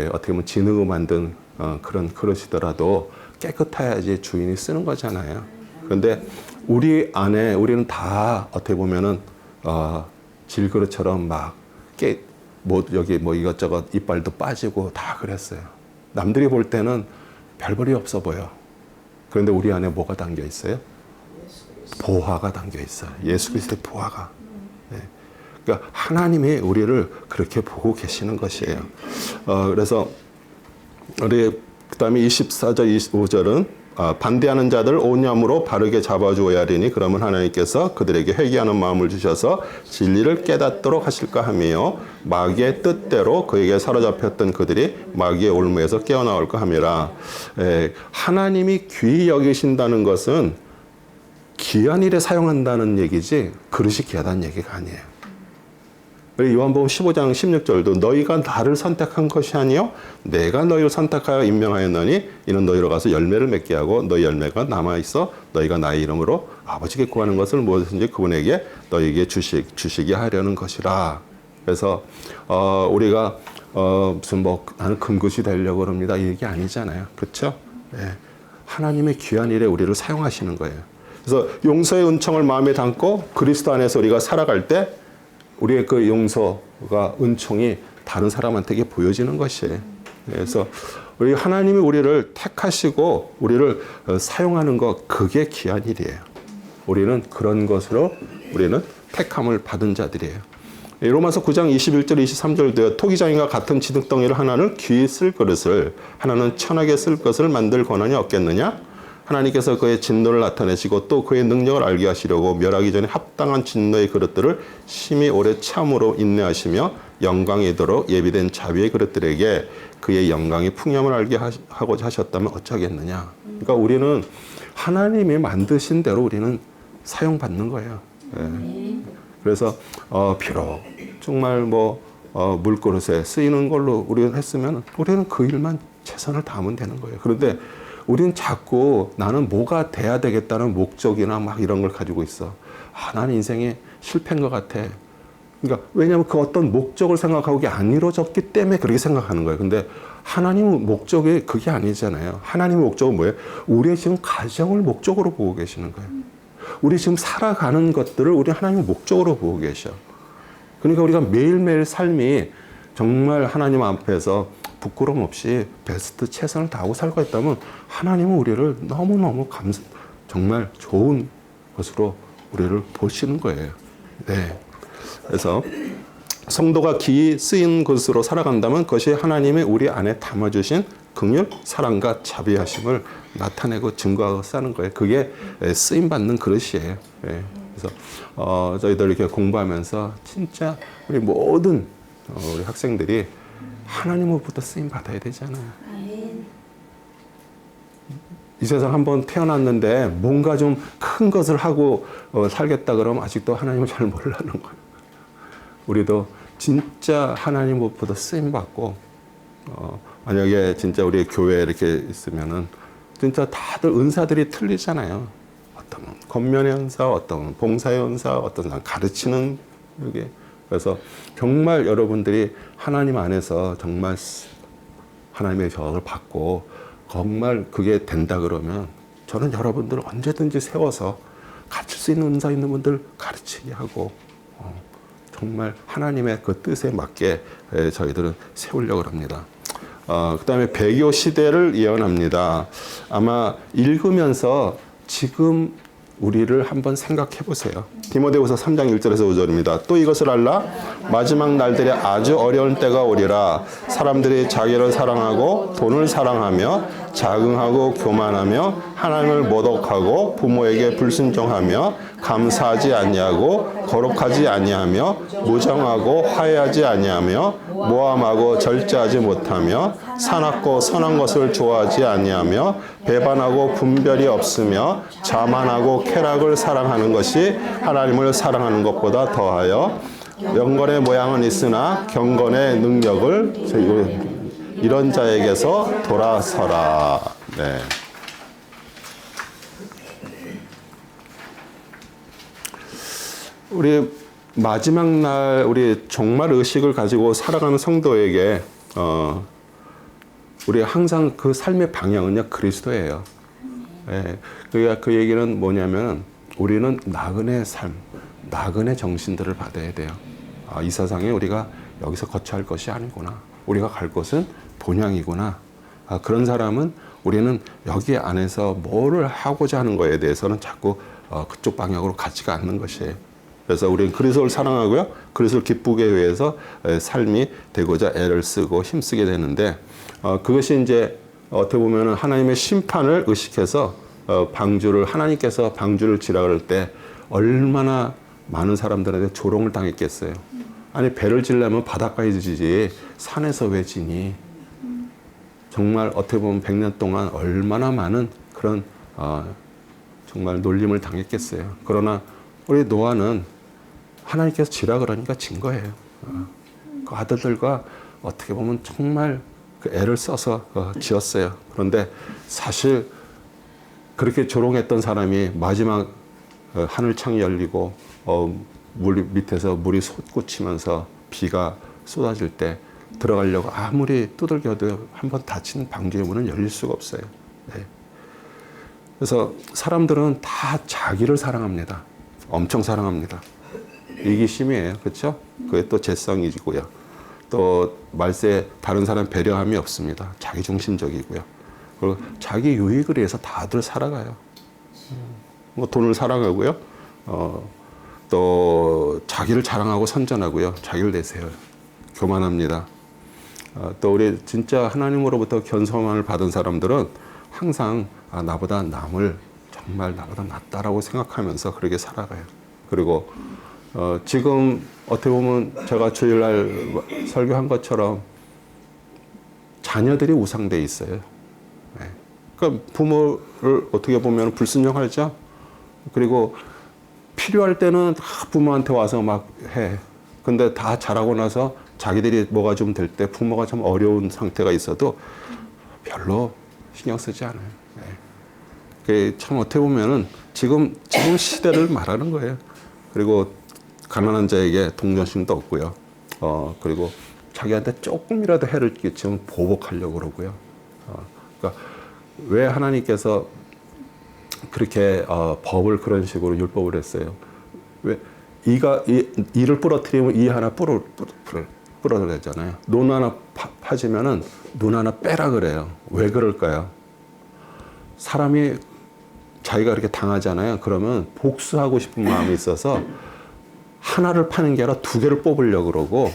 어떻게 보면 진흙으로 만든 그런 그릇이더라도 깨끗해야지 주인이 쓰는 거잖아요. 그런데 우리 안에 우리는 다 어떻게 보면은 질그릇처럼 막 여기 뭐 이것저것 이빨도 빠지고 다 그랬어요. 남들이 볼 때는 별볼이 없어 보여. 그런데 우리 안에 뭐가 담겨 있어요? 보화가 담겨 있어요. 예수 그리스도의 보화가. 네. 그러니까 하나님이 우리를 그렇게 보고 계시는 것이에요. 그래서 우리 그다음에 24절, 25절은 반대하는 자들 온유함으로 바르게 잡아주어야 하리니 그러면 하나님께서 그들에게 회개하는 마음을 주셔서 진리를 깨닫도록 하실까 하며 마귀의 뜻대로 그에게 사로잡혔던 그들이 마귀의 올무에서 깨어나올까 함이라. 하나님이 귀히 여기신다는 것은 귀한 일에 사용한다는 얘기지 그릇이 귀하다는 얘기가 아니에요. 요한복음 15장 16절도 너희가 나를 선택한 것이 아니요 내가 너희를 선택하여 임명하였노니 이는 너희로 가서 열매를 맺게 하고 너희 열매가 남아있어 너희가 나의 이름으로 아버지께 구하는 것을 무엇이든지 그분에게 너희에게 주시게 하려는 것이라. 그래서 우리가 무슨 뭐 나는 금굿이 되려고 합니다 이 얘기 아니잖아요. 그렇죠? 네. 하나님의 귀한 일에 우리를 사용하시는 거예요. 그래서 용서의 은총을 마음에 담고 그리스도 안에서 우리가 살아갈 때 우리의 그 용서가 은총이 다른 사람한테 보여지는 것이에요. 그래서 우리 하나님이 우리를 택하시고 우리를 사용하는 것 그게 귀한 일이에요. 우리는 그런 것으로 우리는 택함을 받은 자들이에요. 로마서 9장 21절 23절도요. 토기장이가 같은 진흙덩이를 하나는 귀히 쓸 그릇을 하나는 천하게 쓸 것을 만들 권한이 없겠느냐? 하나님께서 그의 진노를 나타내시고 또 그의 능력을 알게 하시려고 멸하기 전에 합당한 진노의 그릇들을 심히 오래 참으로 인내하시며 영광이 이도록 예비된 자비의 그릇들에게 그의 영광의 풍요함을 알게 하고자 하셨다면 어쩌겠느냐. 그러니까 우리는 하나님이 만드신 대로 우리는 사용받는 거예요. 네. 그래서 비록 정말 뭐 물그릇에 쓰이는 걸로 우리는 했으면 우리는 그 일만 최선을 다하면 되는 거예요. 그런데 우리는 자꾸 나는 뭐가 돼야 되겠다는 목적이나 막 이런 걸 가지고 있어. 나는 인생이 실패인 것 같아. 그러니까 왜냐하면 그 어떤 목적을 생각하고 그게 안 이루어졌기 때문에 그렇게 생각하는 거예요. 근데 하나님의 목적이 그게 아니잖아요. 하나님의 목적은 뭐예요? 우리의 지금 가정을 목적으로 보고 계시는 거예요. 우리 지금 살아가는 것들을 우리 하나님의 목적으로 보고 계셔. 그러니까 우리가 매일매일 삶이 정말 하나님 앞에서 부끄러움 없이 베스트 최선을 다하고 살고 있다면 하나님은 우리를 너무너무 정말 좋은 것으로 우리를 보시는 거예요. 네. 그래서 성도가 귀히 쓰인 것으로 살아간다면 그것이 하나님의 우리 안에 담아주신 긍휼, 사랑과 자비하심을 나타내고 증거하고 사는 거예요. 그게 쓰임받는 그릇이에요. 네. 그래서 저희들 이렇게 공부하면서 진짜 우리 모든 우리 학생들이 하나님으로부터 쓰임 받아야 되잖아요. 이 세상 한번 태어났는데 뭔가 좀 큰 것을 하고 살겠다 그러면 아직도 하나님을 잘 모르는 거예요. 우리도 진짜 하나님으로부터 쓰임 받고 만약에 진짜 우리 교회에 이렇게 있으면은 진짜 다들 은사들이 틀리잖아요. 어떤 권면의 은사, 어떤 봉사의 은사, 어떤 가르치는 이게. 그래서 정말 여러분들이 하나님 안에서 정말 하나님의 저를 받고 정말 그게 된다 그러면 저는 여러분들을 언제든지 세워서 가르칠 수 있는 은사 있는 분들 가르치게 하고 정말 하나님의 그 뜻에 맞게 저희들은 세우려고 합니다. 그 다음에 배교 시대를 예언합니다. 아마 읽으면서 지금 우리를 한번 생각해 보세요. 디모데후서 3장 1절에서 5절입니다. 또 이것을 알라 마지막 날들에 아주 어려운 때가 오리라. 사람들이 자기를 사랑하고 돈을 사랑하며 자긍하고 교만하며 하나님을 모독하고 부모에게 불순종하며 감사하지 아니하고 거룩하지 아니하며 무정하고 화해하지 아니하며 모함하고 절제하지 못하며 사납고 선한 것을 좋아하지 아니하며 배반하고 분별이 없으며 자만하고 쾌락을 사랑하는 것이 하나님을 사랑하는 것보다 더하여 영건의 모양은 있으나 경건의 능력을 이런 자에게서 돌아서라. 네. 우리 마지막 날 우리 정말 의식을 가지고 살아가는 성도에게 우리 항상 그 삶의 방향은요 그리스도예요. 예, 그 얘기는 뭐냐면 우리는 나그네 삶, 나그네 정신들을 받아야 돼요. 이 세상에 우리가 여기서 거처할 것이 아니구나. 우리가 갈 곳은 본향이구나. 그런 사람은 우리는 여기 안에서 뭐를 하고자 하는 거에 대해서는 자꾸 그쪽 방향으로 가지가 않는 것이에요. 그래서 우리는 그리스도를 사랑하고요. 그리스도를 기쁘게 위해서 삶이 되고자 애를 쓰고 힘쓰게 되는데 그것이 이제 어떻게 보면 하나님의 심판을 의식해서 하나님께서 방주를 지라 그럴 때 얼마나 많은 사람들한테 조롱을 당했겠어요. 아니 배를 지려면 바닷가에 지지 산에서 왜 지니. 정말 어떻게 보면 100년 동안 얼마나 많은 그런 정말 놀림을 당했겠어요. 그러나 우리 노아는 하나님께서 지라 그러니까 진 거예요. 그 아들들과 어떻게 보면 정말 그 애를 써서 지었어요. 그런데 사실 그렇게 조롱했던 사람이 마지막 하늘창이 열리고 물 밑에서 물이 솟구치면서 비가 쏟아질 때 들어가려고 아무리 두들겨도 한번 닫힌 방주의 문은 열릴 수가 없어요. 네. 그래서 사람들은 다 자기를 사랑합니다. 엄청 사랑합니다. 이기심이에요. 그렇죠? 그게 또 재성이고요. 또 말세에 다른 사람 배려함이 없습니다. 자기중심적이고요. 그리고 자기 유익을 위해서 다들 살아가요. 뭐 돈을 사랑하고요. 또 자기를 자랑하고 선전하고요. 자기를 내세워요. 교만합니다. 또 우리 진짜 하나님으로부터 견성함을 받은 사람들은 항상 나보다 남을 정말 나보다 낫다라고 생각하면서 그렇게 살아가요. 그리고 지금 어떻게 보면 제가 주일날 설교한 것처럼 자녀들이 우상돼 있어요. 네. 그러니까 부모를 어떻게 보면 불순종하죠. 그리고 필요할 때는 다 부모한테 와서 막 해. 근데 다 자라고 나서 자기들이 뭐가 좀 될 때 부모가 좀 어려운 상태가 있어도 별로 신경 쓰지 않아요. 네. 그게 참 어떻게 보면은 지금 시대를 말하는 거예요. 그리고 가난한 자에게 동정심도 없고요. 그리고 자기한테 조금이라도 해를 끼치면 보복하려고 그러고요. 그러니까 왜 하나님께서 그렇게 법을 그런 식으로 율법을 했어요? 왜 이를 부러뜨리면 이 하나 부러뜨리잖아요. 논 하나 파지면은 눈 하나 빼라 그래요. 왜 그럴까요? 사람이 자기가 그렇게 당하잖아요. 그러면 복수하고 싶은 마음이 있어서 하나를 파는 게 아니라 두 개를 뽑으려고 그러고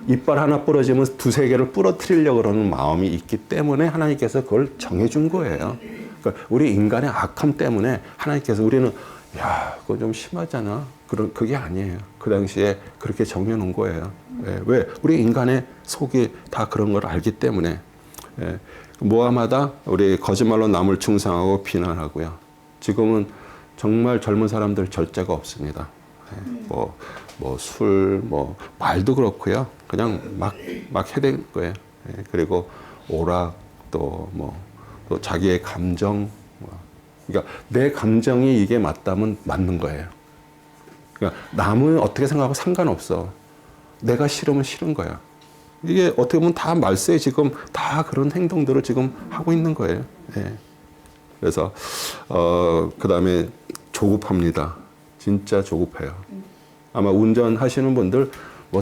이빨 하나 부러지면 두세 개를 부러뜨리려고 그러는 마음이 있기 때문에 하나님께서 그걸 정해준 거예요. 그러니까 우리 인간의 악함 때문에 하나님께서 우리는 야, 그거 좀 심하잖아. 그게 아니에요. 그 당시에 그렇게 정해놓은 거예요. 왜? 우리 인간의 속이 다 그런 걸 알기 때문에. 모함하다 우리 거짓말로 남을 중상하고 비난하고요. 지금은 정말 젊은 사람들 절제가 없습니다. 술, 말도 그렇고요. 그냥 막 해대는 거예요. 그리고 오락, 또 자기의 감정. 그러니까 내 감정이 이게 맞다면 맞는 거예요. 그러니까 남은 어떻게 생각하고 상관없어. 내가 싫으면 싫은 거야. 이게 어떻게 보면 다 말세에 지금 다 그런 행동들을 지금 하고 있는 거예요. 그래서 그 다음에 조급합니다. 진짜 조급해요. 아마 운전하시는 분들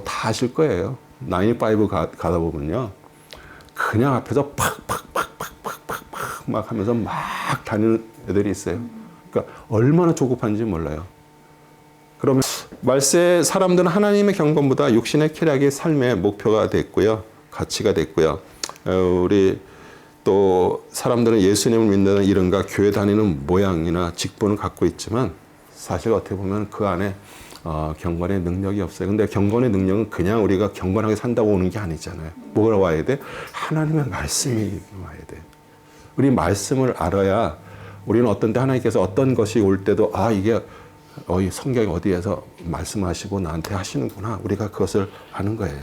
다 아실 거예요. 95 가다 보면요. 그냥 앞에서 팍팍팍팍팍팍 막 하면서 막 다니는 애들이 있어요. 그러니까 얼마나 조급한지 몰라요. 그러면 말세 사람들은 하나님의 경건보다 육신의 쾌락이 삶의 목표가 됐고요. 가치가 됐고요. 우리 또 사람들은 예수님을 믿는 이름과 교회 다니는 모양이나 직분을 갖고 있지만 사실 어떻게 보면 그 안에 경건의 능력이 없어요. 근데 경건의 능력은 그냥 우리가 경건하게 산다고 오는 게 아니잖아요. 뭐가 와야 돼? 하나님의 말씀이 와야 돼. 우리 말씀을 알아야 우리는 어떤 때 하나님께서 어떤 것이 올 때도 이게 성경이 어디에서 말씀하시고 나한테 하시는구나. 우리가 그것을 아는 거예요.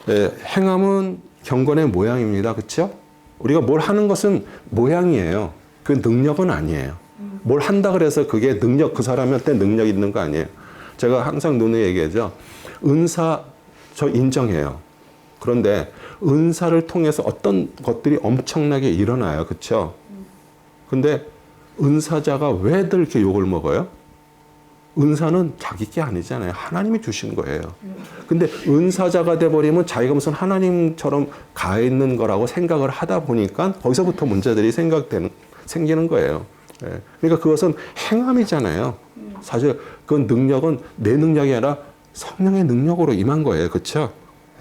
네, 행함은 경건의 모양입니다. 그렇죠? 우리가 뭘 하는 것은 모양이에요. 그 능력은 아니에요. 뭘 한다 그래서 그게 능력, 그 사람한테 능력이 있는 거 아니에요. 제가 항상 누누이 얘기하죠. 은사 저 인정해요. 그런데 은사를 통해서 어떤 것들이 엄청나게 일어나요. 그렇죠? 근데 은사자가 왜들 이렇게 욕을 먹어요? 은사는 자기 게 아니잖아요. 하나님이 주신 거예요. 근데 은사자가 돼버리면 자기가 무슨 하나님처럼 가 있는 거라고 생각을 하다 보니까 거기서부터 문제들이 생기는 거예요. 예. 그러니까 그것은 행함이잖아요. 사실 그 능력은 내 능력이 아니라 성령의 능력으로 임한 거예요. 그렇죠?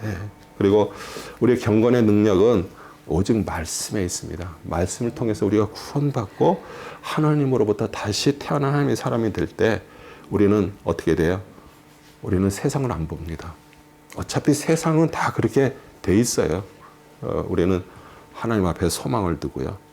예. 그리고 우리의 경건의 능력은 오직 말씀에 있습니다. 말씀을 통해서 우리가 구원받고 하나님으로부터 다시 태어난 하나님의 사람이 될 때 우리는 어떻게 돼요? 우리는 세상을 안 봅니다. 어차피 세상은 다 그렇게 돼 있어요. 우리는 하나님 앞에 소망을 두고요.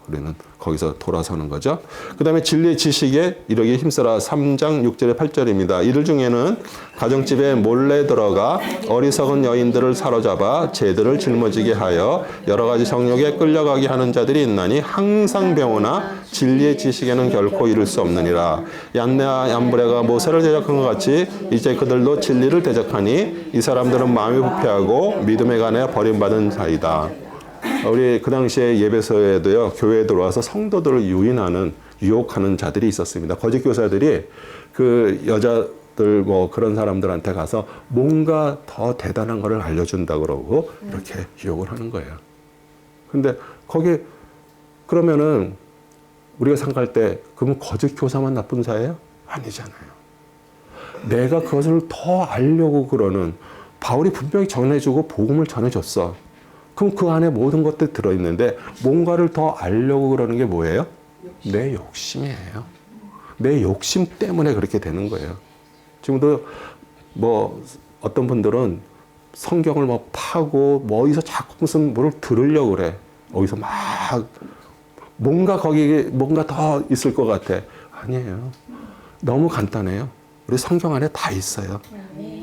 우리는 거기서 돌아서는 거죠. 그 다음에 진리의 지식에 이르기 힘써라. 3장 6절에 8절입니다. 이들 중에는 가정집에 몰래 들어가 어리석은 여인들을 사로잡아 죄들을 짊어지게 하여 여러 가지 정욕에 끌려가게 하는 자들이 있나니 항상 배우나 진리의 지식에는 결코 이룰 수 없느니라. 얀네와 얀브레가 모세를 대적한 것 같이 이제 그들도 진리를 대적하니 이 사람들은 마음이 부패하고 믿음에 관해 버림받은 자이다. 우리 그 당시에 예배소에도요, 교회에 들어와서 성도들을 유혹하는 자들이 있었습니다. 거짓 교사들이 그 여자들 뭐 그런 사람들한테 가서 뭔가 더 대단한 거를 알려준다 그러고 이렇게 유혹을 하는 거예요. 근데 거기 그러면은 우리가 생각할 때 그러면 거짓 교사만 나쁜 자예요? 아니잖아요. 내가 그것을 더 알려고 그러는 바울이 분명히 전해주고 복음을 전해줬어. 그럼 그 안에 모든 것들이 들어있는데 뭔가를 더 알려고 그러는 게 뭐예요? 내 욕심이에요. 내 욕심 때문에 그렇게 되는 거예요. 지금도 뭐 어떤 분들은 성경을 뭐 파고 뭐 어디서 자꾸 무슨 뭐를 들으려고 그래. 어디서 막 뭔가 거기에 뭔가 더 있을 것 같아. 아니에요. 너무 간단해요. 우리 성경 안에 다 있어요. 네.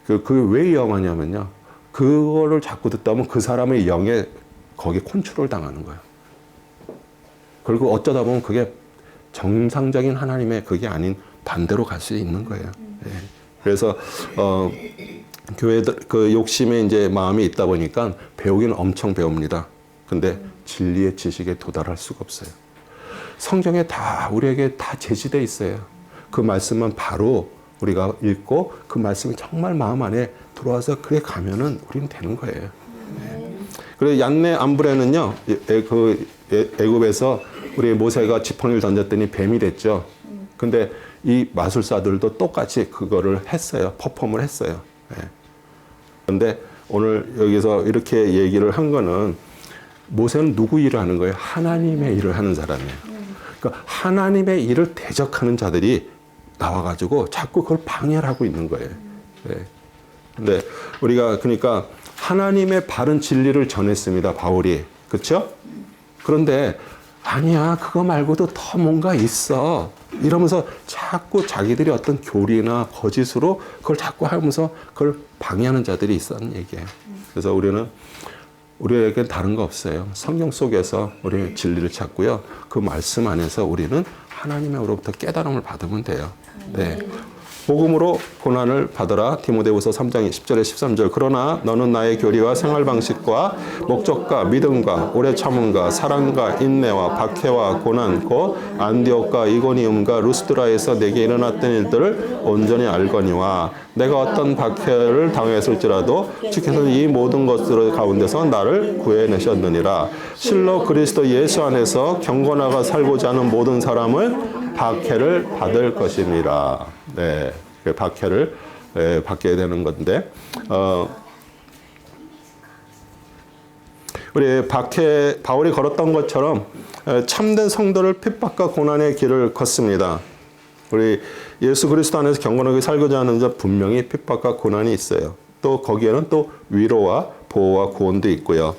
그게 왜 위험하냐면요. 그거를 자꾸 듣다 보면 그 사람의 영에 거기에 컨트롤 당하는 거예요. 그리고 어쩌다 보면 그게 정상적인 하나님의 그게 아닌 반대로 갈 수 있는 거예요. 네. 그래서 교회들 그 욕심에 이제 마음이 있다 보니까 배우기는 엄청 배웁니다. 근데 진리의 지식에 도달할 수가 없어요. 성경에 다 우리에게 다 제시되어 있어요. 그 말씀만 바로 우리가 읽고 그 말씀이 정말 마음 안에 들어와서 그래 가면은 우리는 되는 거예요. 네. 그래서 얀네 암브레는요, 애굽에서 우리 모세가 지팡이를 던졌더니 뱀이 됐죠. 근데 이 마술사들도 똑같이 그거를 했어요. 퍼폼을 했어요. 네. 그런데 오늘 여기서 이렇게 얘기를 한 거는 모세는 누구 일을 하는 거예요? 하나님의 일을 하는 사람이에요. 그러니까 하나님의 일을 대적하는 자들이 나와가지고 자꾸 그걸 방해를 하고 있는 거예요. 네. 근데 우리가 그러니까 하나님의 바른 진리를 전했습니다. 바울이. 그렇죠? 그런데 아니야. 그거 말고도 더 뭔가 있어. 이러면서 자꾸 자기들이 어떤 교리나 거짓으로 그걸 자꾸 하면서 그걸 방해하는 자들이 있다는 얘기예요. 그래서 우리에겐 다른 거 없어요. 성경 속에서 우리 진리를 찾고요. 그 말씀 안에서 우리는 하나님으로부터 깨달음을 받으면 돼요. 네. 복음으로 고난을 받으라. 디모데후서 3장 10절에 13절. 그러나 너는 나의 교리와 생활 방식과 목적과 믿음과 오래 참음과 사랑과 인내와 박해와 고난 곧 안디옥과 이고니움과 루스드라에서 내게 일어났던 일들을 온전히 알거니와 내가 어떤 박해를 당했을지라도 주께서 이 모든 것들 가운데서 나를 구해내셨느니라. 실로 그리스도 예수 안에서 경건하가 살고자 하는 모든 사람을 박해를 받을 것입니다. 네, 박해를 받게 되는 건데, 우리 바울이 걸었던 것처럼 참된 성도를 핍박과 고난의 길을 걷습니다. 우리 예수 그리스도 안에서 경건하게 살고자 하는 자 분명히 핍박과 고난이 있어요. 또 거기에는 또 위로와 보호와 구원도 있고요.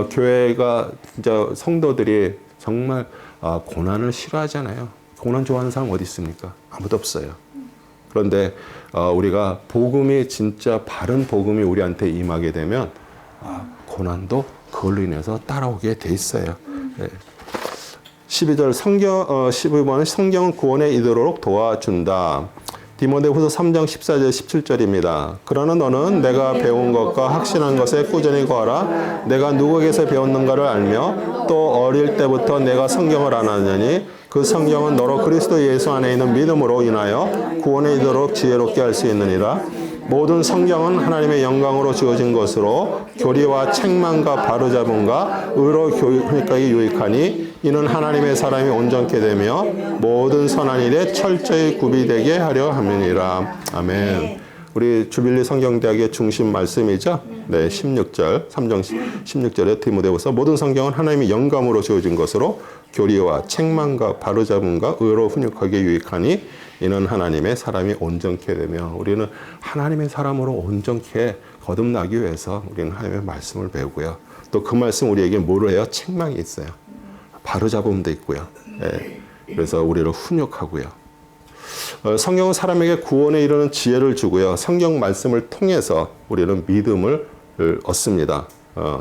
교회가 진짜 성도들이 정말 고난을 싫어하잖아요. 고난 좋아하는 사람 어디 있습니까? 아무도 없어요. 그런데 우리가 복음이 진짜 바른 복음이 우리한테 임하게 되면 고난도 그걸로 인해서 따라오게 돼 있어요. 네. 12절 12번은 성경은 구원에 이르도록 도와준다. 디모데후서 3장 14절 17절입니다. 그러나 너는 내가 배운 것과 확신한 것에 꾸준히 거하라. 내가 누구에게서 배웠는가를 알며 또 어릴 때부터 내가 성경을 아느니 그 성경은 너로 그리스도 예수 안에 있는 믿음으로 인하여 구원에 이르도록 지혜롭게 할 수 있느니라. 모든 성경은 하나님의 영광으로 주어진 것으로 교리와 책망과 바로잡음과 의로 교육하기까지 유익하니 이는 하나님의 사람이 온전케 되며 모든 선한 일에 철저히 구비되게 하려 함이니라. 아멘. 우리 주빌리 성경대학의 중심 말씀이죠. 네, 16절, 3장 16절에 디모데후서 모든 성경은 하나님의 영감으로 주어진 것으로 교리와 책망과 바로잡음과 의로 훈육하게 유익하니 이는 하나님의 사람이 온전케 되며 우리는 하나님의 사람으로 온전케 거듭나기 위해서 우리는 하나님의 말씀을 배우고요. 또 그 말씀 우리에게 뭐를 해요? 책망이 있어요. 바로잡음도 있고요. 네, 그래서 우리를 훈육하고요. 성경은 사람에게 구원에 이르는 지혜를 주고요. 성경 말씀을 통해서 우리는 믿음을 얻습니다.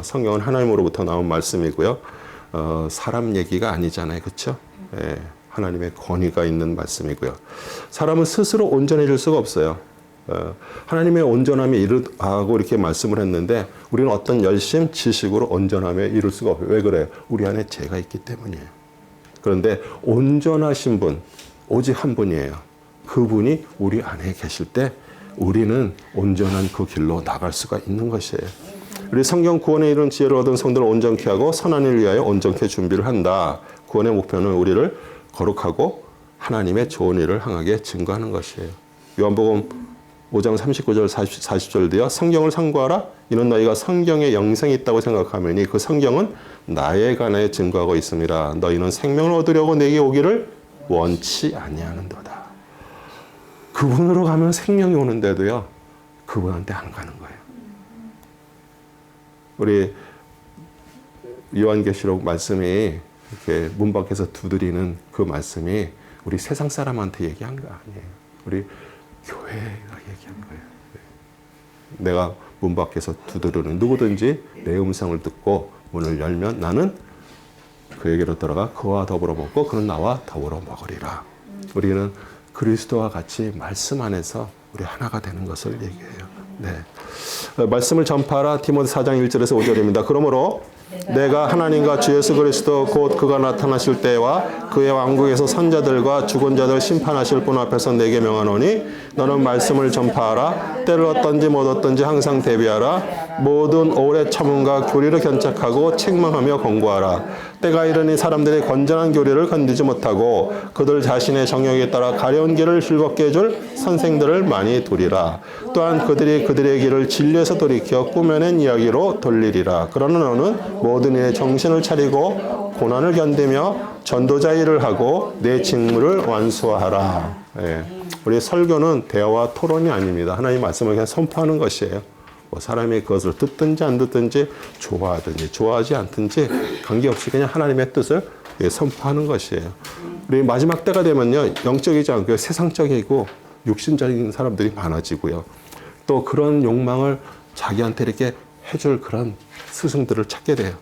성경은 하나님으로부터 나온 말씀이고요. 사람 얘기가 아니잖아요. 그렇죠? 예, 하나님의 권위가 있는 말씀이고요. 사람은 스스로 온전해질 수가 없어요. 하나님의 온전함에 이르하고 이렇게 말씀을 했는데 우리는 어떤 열심, 지식으로 온전함에 이룰 수가 없어요. 왜 그래요? 우리 안에 죄가 있기 때문이에요. 그런데 온전하신 분, 오직 한 분이에요. 그분이 우리 안에 계실 때 우리는 온전한 그 길로 나갈 수가 있는 것이에요. 우리 성경 구원에 이르는 지혜를 얻은 성도를 온전케 하고 선한 일을 위하여 온전케 준비를 한다. 구원의 목표는 우리를 거룩하고 하나님의 좋은 일을 향하게 증거하는 것이에요. 요한복음 5장 39절 40절도요. 성경을 상고하라. 이는 너희가 성경에 영생이 있다고 생각하면이 그 성경은 나에 관하여 증거하고 있습니다. 너희는 생명을 얻으려고 내게 오기를 원치 아니하는도다. 그분으로 가면 생명이 오는데도요. 그분한테 안 가는 거예요. 우리 요한계시록 말씀이 이렇게 문 밖에서 두드리는 그 말씀이 우리 세상 사람한테 얘기한 거 아니에요. 우리 교회가 얘기한 거예요. 내가 문 밖에서 두드리는 누구든지 내 음성을 듣고 문을 열면 나는 그에게로 들어가 그와 더불어 먹고 그는 나와 더불어 먹으리라. 우리는 그리스도와 같이 말씀 안에서 우리 하나가 되는 것을 얘기해요. 네. 말씀을 전파하라. 디모데 4장 1절에서 5절입니다. 그러므로 내가 하나님과 주 예수 그리스도 곧 그가 나타나실 때와 그의 왕국에서 선자들과 죽은 자들 심판하실 분 앞에서 내게 명하노니 너는 말씀을 전파하라. 때를 얻든지 못 얻든지 항상 대비하라. 모든 오래 참음과 교리를 견착하고 책망하며 권고하라. 때가 이르니 사람들이 건전한 교리를 건지지 못하고 그들 자신의 정욕에 따라 가려운 길을 즐겁게 해줄 선생들을 많이 두리라. 또한 그들이 그들의 길을 진리에서 돌이켜 꾸며낸 이야기로 돌리리라. 그러나 너는 모든 일에 정신을 차리고 고난을 견디며 전도자 일을 하고 내 직무를 완수하라. 예. 우리 설교는 대화와 토론이 아닙니다. 하나님 말씀을 그냥 선포하는 것이에요. 뭐 사람이 그것을 듣든지 안 듣든지 좋아하든지 좋아하지 않든지 관계없이 그냥 하나님의 뜻을 선포하는 것이에요. 우리 마지막 때가 되면요. 영적이지 않고 세상적이고 육신적인 사람들이 많아지고요. 또 그런 욕망을 자기한테 이렇게 해줄 그런 스승들을 찾게 돼요.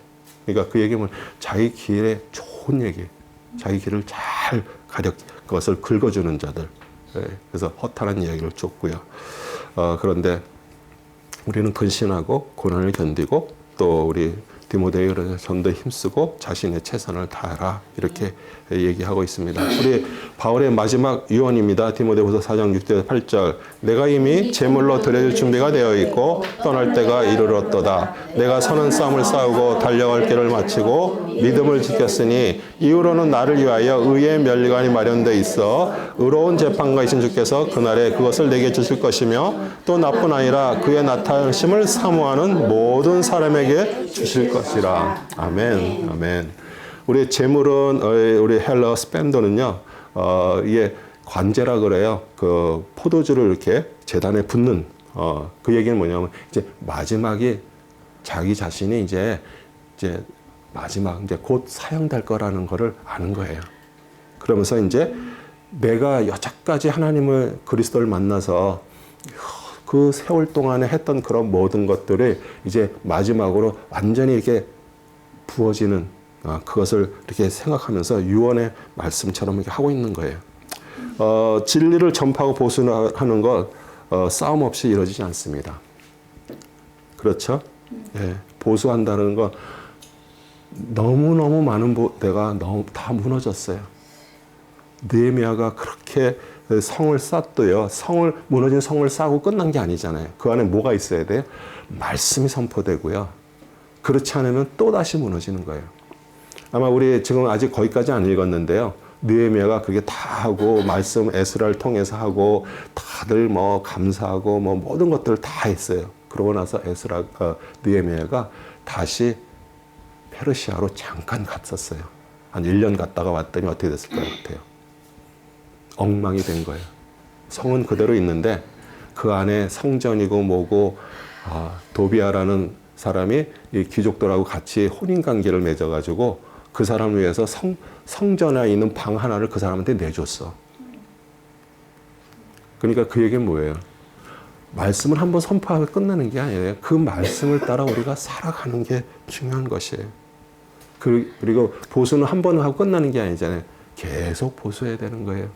그러니까 그 얘기는 자기 길에 좋은 얘기, 자기 길을 잘 그것을 긁어주는 자들. 그래서 허탈한 이야기를 쫓고요. 그런데 우리는 근신하고 고난을 견디고 또 우리 디모데에게 그래서 전도에 힘쓰고 자신의 최선을 다하라 이렇게 얘기하고 있습니다. 우리 바울의 마지막 유언입니다. 디모데후서 4장 6절 8절 내가 이미 제물로 드려질 준비가 되어 있고 떠날 때가 이르렀도다. 내가 선한 싸움을 싸우고 달려갈 길을 마치고 믿음을 지켰으니 이후로는 나를 위하여 의의 면류관이 마련되어 있어 의로운 재판가이신 주께서 그날에 그것을 내게 주실 것이며 또 나뿐 아니라 그의 나타나심을 사모하는 모든 사람에게 주실 것이라. 아멘. 아멘. 우리 재물은 우리 헬러 스펜더는요. 이게 관제라 그래요. 그 포도주를 이렇게 제단에 붓는 그 얘기는 뭐냐면 이제 마지막에 자기 자신이 이제 마지막 이제 곧 사형될 거라는 거를 아는 거예요. 그러면서 이제 내가 여태까지 하나님을 그리스도를 만나서 그 세월 동안에 했던 그런 모든 것들이 이제 마지막으로 완전히 이렇게 부어지는 그것을 이렇게 생각하면서 유언의 말씀처럼 이렇게 하고 있는 거예요. 진리를 전파하고 보수하는 것 싸움 없이 이루어지지 않습니다. 그렇죠? 예, 보수한다는 건 너무너무 많은 데가 너무 다 무너졌어요. 느헤미야가 그렇게 성을 쌓도요. 무너진 성을 쌓고 끝난 게 아니잖아요. 그 안에 뭐가 있어야 돼요? 말씀이 선포되고요. 그렇지 않으면 또 다시 무너지는 거예요. 아마 우리 지금 아직 거기까지 안 읽었는데요. 느헤미야가 그게 다 하고 말씀 에스라를 통해서 하고 다들 뭐 감사하고 뭐 모든 것들을 다 했어요. 그러고 나서 느헤미야가 다시 페르시아로 잠깐 갔었어요. 한 1년 갔다가 왔더니 어떻게 됐을 것 같아요? 엉망이 된 거예요. 성은 그대로 있는데 그 안에 성전이고 뭐고 도비아라는 사람이 이 귀족들하고 같이 혼인관계를 맺어가지고 그 사람을 위해서 성전에 있는 방 하나를 그 사람한테 내줬어. 그러니까 그 얘기는 뭐예요? 말씀을 한번 선포하고 끝나는 게 아니에요. 그 말씀을 따라 우리가 살아가는 게 중요한 것이에요. 그리고 보수는 한 번 하고 끝나는 게 아니잖아요. 계속 보수해야 되는 거예요.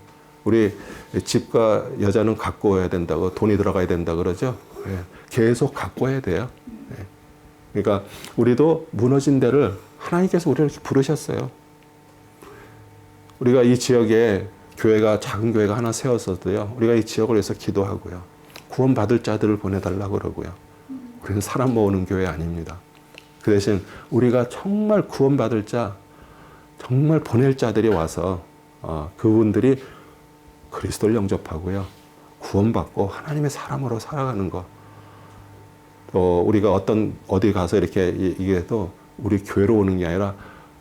우리 집과 여자는 갖고 와야 된다고 돈이 들어가야 된다 그러죠. 예. 계속 갖고 와야 돼요. 예. 그러니까 우리도 무너진 데를 하나님께서 우리를 이렇게 부르셨어요. 우리가 이 지역에 작은 교회가 하나 세웠어도요. 우리가 이 지역을 위해서 기도하고요. 구원받을 자들을 보내달라고 그러고요. 우리는 사람 모으는 교회 아닙니다. 그 대신 우리가 정말 구원받을 자, 정말 보낼 자들이 와서 그분들이 그리스도를 영접하고요. 구원받고 하나님의 사람으로 살아가는 것. 또 우리가 어디 가서 이렇게 이게도 우리 교회로 오는 게 아니라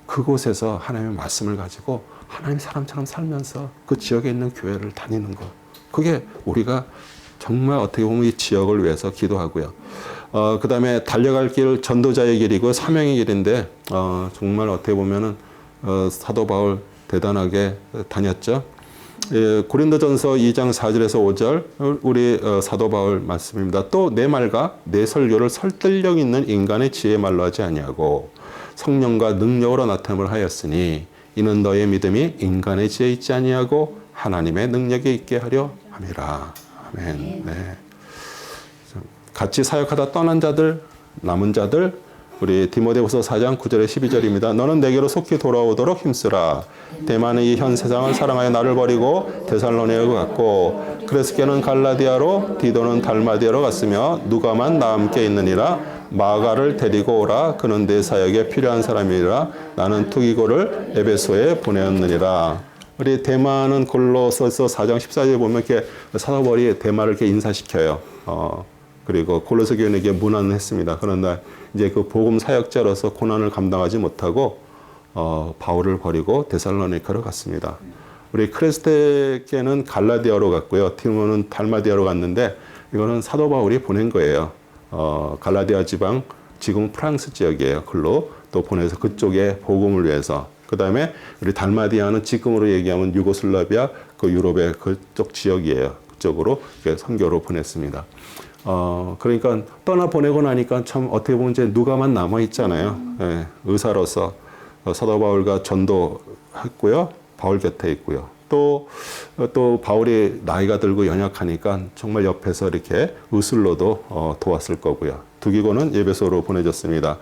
그곳에서 하나님의 말씀을 가지고 하나님 사람처럼 살면서 그 지역에 있는 교회를 다니는 것. 그게 우리가 정말 어떻게 보면 이 지역을 위해서 기도하고요. 그 다음에 달려갈 길 전도자의 길이고 사명의 길인데 정말 어떻게 보면은 사도 바울 대단하게 다녔죠. 고린도전서 2장 4절에서 5절 우리 사도 바울 말씀입니다. 또 내 말과 내 설교를 설득력 있는 인간의 지혜 말로 하지 아니하고 성령과 능력으로 나타남을 하였으니 이는 너의 믿음이 인간의 지혜에 있지 아니하고 하나님의 능력에 있게 하려 함이라. 아멘. 네. 같이 사역하다 떠난 자들, 남은 자들, 우리 디모데후서 4장 9절에 12절입니다. 너는 내게로 속히 돌아오도록 힘쓰라. 대만의 이 현 세상을 사랑하여 나를 버리고 데살로니가로 갔고 크레스케는 갈라디아로 디도는 달마디아로 갔으며 누가만 나 함께 있느니라. 마가를 데리고 오라. 그는 내 사역에 필요한 사람이라. 나는 투기고를 에베소에 보내었느니라. 우리 대만은 골로새서 4장 14절에 보면 이렇게 사도 바울이 대만을 이렇게 인사시켜요. 그리고 골로새 교인에게 문안했습니다. 그러나 이제 그 복음 사역자로서 고난을 감당하지 못하고 바울을 버리고 데살로니카로 갔습니다. 우리 크레스테케는 갈라디아로 갔고요. 디모는 달마디아로 갔는데 이거는 사도 바울이 보낸 거예요. 갈라디아 지방 지금 프랑스 지역이에요. 글로 또 보내서 그쪽에 복음을 위해서. 그 다음에 우리 달마디아는 지금으로 얘기하면 유고슬라비아 그 유럽의 그쪽 지역이에요. 그쪽으로 선교로 보냈습니다. 그러니까 떠나 보내고 나니까 참 어떻게 보면 이제 누가만 남아 있잖아요. 예, 의사로서 사도 바울과 전도했고요. 바울 곁에 있고요. 또 바울이 나이가 들고 연약하니까 정말 옆에서 이렇게 의술로도 도왔을 거고요. 두기고는 에베소로 보내졌습니다.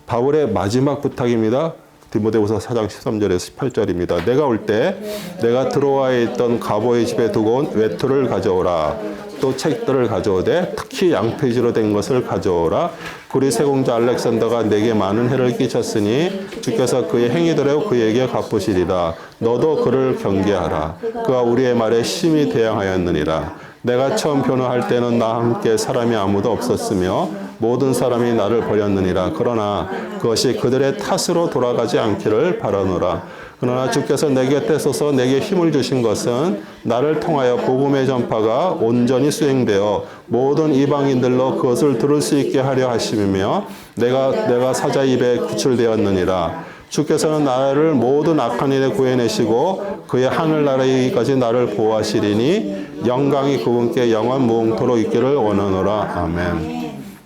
바울의 마지막 부탁입니다. 디모데후서 4장 13절에서 18절입니다. 내가 올 때 내가 드로아에 있던 가보의 집에 두고 온 외투를 가져오라. 또 책들을 가져오되 특히 양페이지로 된 것을 가져오라. 그리 세공자 알렉산더가 내게 많은 해를 끼쳤으니 주께서 그의 행위대로 그에게 갚으시리라. 너도 그를 경계하라. 그가 우리의 말에 심히 대항하였느니라. 내가 처음 변호할 때는 나와 함께 사람이 아무도 없었으며 모든 사람이 나를 버렸느니라. 그러나 그것이 그들의 탓으로 돌아가지 않기를 바라노라. 그러나 주께서 내 곁에 서서 내게 힘을 주신 것은 나를 통하여 복음의 전파가 온전히 수행되어 모든 이방인들로 그것을 들을 수 있게 하려 하심이며 내가 사자 입에 구출되었느니라. 주께서는 나를 모든 악한 일에 구해내시고 그의 하늘나라에까지 나를 보호하시리니 영광이 그분께 영원 무궁토록 있기를 원하노라. 아멘.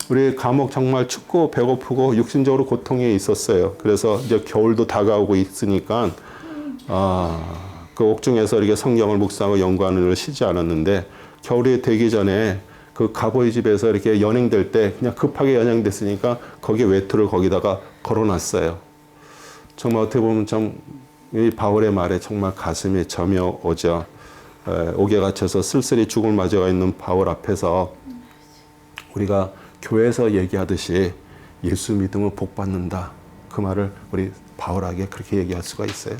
우리 감옥 정말 춥고 배고프고 육신적으로 고통이 있었어요. 그래서 이제 겨울도 다가오고 있으니까 그 옥중에서 이렇게 성경을 묵상하고 연구하는 일을 쉬지 않았는데 겨울이 되기 전에 그 가보이 집에서 이렇게 연행될 때 그냥 급하게 연행됐으니까 거기에 외투를 거기다가 걸어놨어요. 정말 어떻게 보면 좀 이 바울의 말에 정말 가슴이 저며오죠. 옥에 갇혀서 쓸쓸히 죽을 맞이가 있는 바울 앞에서 우리가 교회에서 얘기하듯이 예수 믿으면 복 받는다. 그 말을 우리 바울에게 그렇게 얘기할 수가 있어요.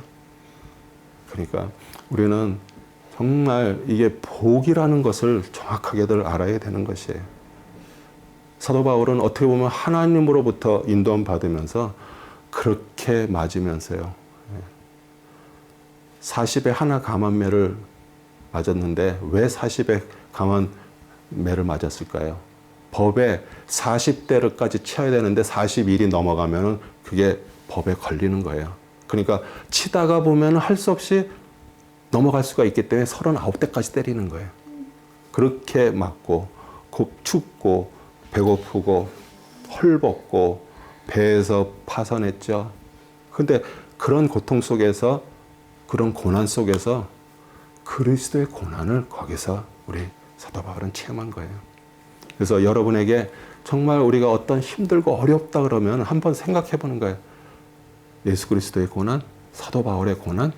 그러니까 우리는 정말 이게 복이라는 것을 정확하게들 알아야 되는 것이에요. 사도 바울은 어떻게 보면 하나님으로부터 인도함 받으면서 그렇게 맞으면서요. 40에 하나 감한매를 맞았는데 왜 40에 감한매를 맞았을까요? 법에 40대를까지 쳐야 되는데 41이 넘어가면 그게 법에 걸리는 거예요. 그러니까 치다가 보면 할 수 없이 넘어갈 수가 있기 때문에 39대까지 때리는 거예요. 그렇게 맞고 춥고 배고프고 헐벗고 배에서 파선했죠. 근데 그런 고통 속에서 그런 고난 속에서 그리스도의 고난을 거기서 우리 사도 바울은 체험한 거예요. 그래서 여러분에게 정말 우리가 어떤 힘들고 어렵다 그러면 한번 생각해 보는 거예요. 예수 그리스도의 고난, 사도 바울의 고난.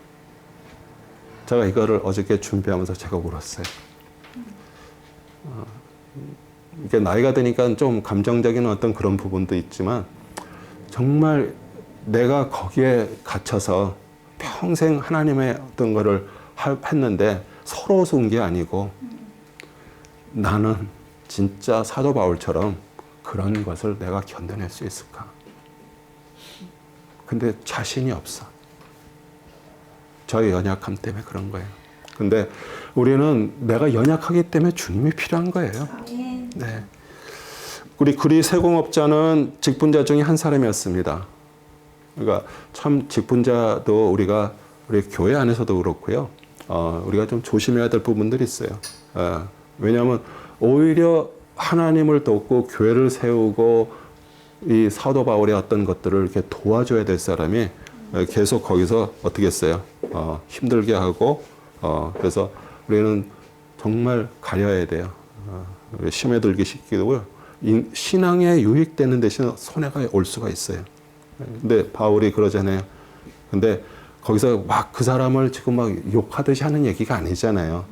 제가 이거를 어저께 준비하면서 제가 울었어요. 이게 나이가 드니까 좀 감정적인 어떤 그런 부분도 있지만 정말 내가 거기에 갇혀서 평생 하나님의 어떤 거를 했는데 서러워서 온 게 아니고 나는 진짜 사도 바울처럼 그런 것을 내가 견뎌낼 수 있을까? 근데 자신이 없어. 저의 연약함 때문에 그런 거예요. 근데 우리는 내가 연약하기 때문에 주님이 필요한 거예요. 네. 우리 그리 세공업자는 직분자 중에 한 사람이었습니다. 그러니까 참 직분자도 우리 교회 안에서도 그렇고요. 우리가 좀 조심해야 될 부분들이 있어요. 왜냐하면 오히려 하나님을 돕고 교회를 세우고 이 사도 바울의 어떤 것들을 이렇게 도와줘야 될 사람이 계속 거기서 어떻게 했어요? 힘들게 하고 그래서 우리는 정말 가려야 돼요. 심에 들기 쉽기도 신앙에 유익되는 대신 손해가 올 수가 있어요. 근데 바울이 그러잖아요. 근데 거기서 막 그 사람을 지금 막 욕하듯이 하는 얘기가 아니잖아요.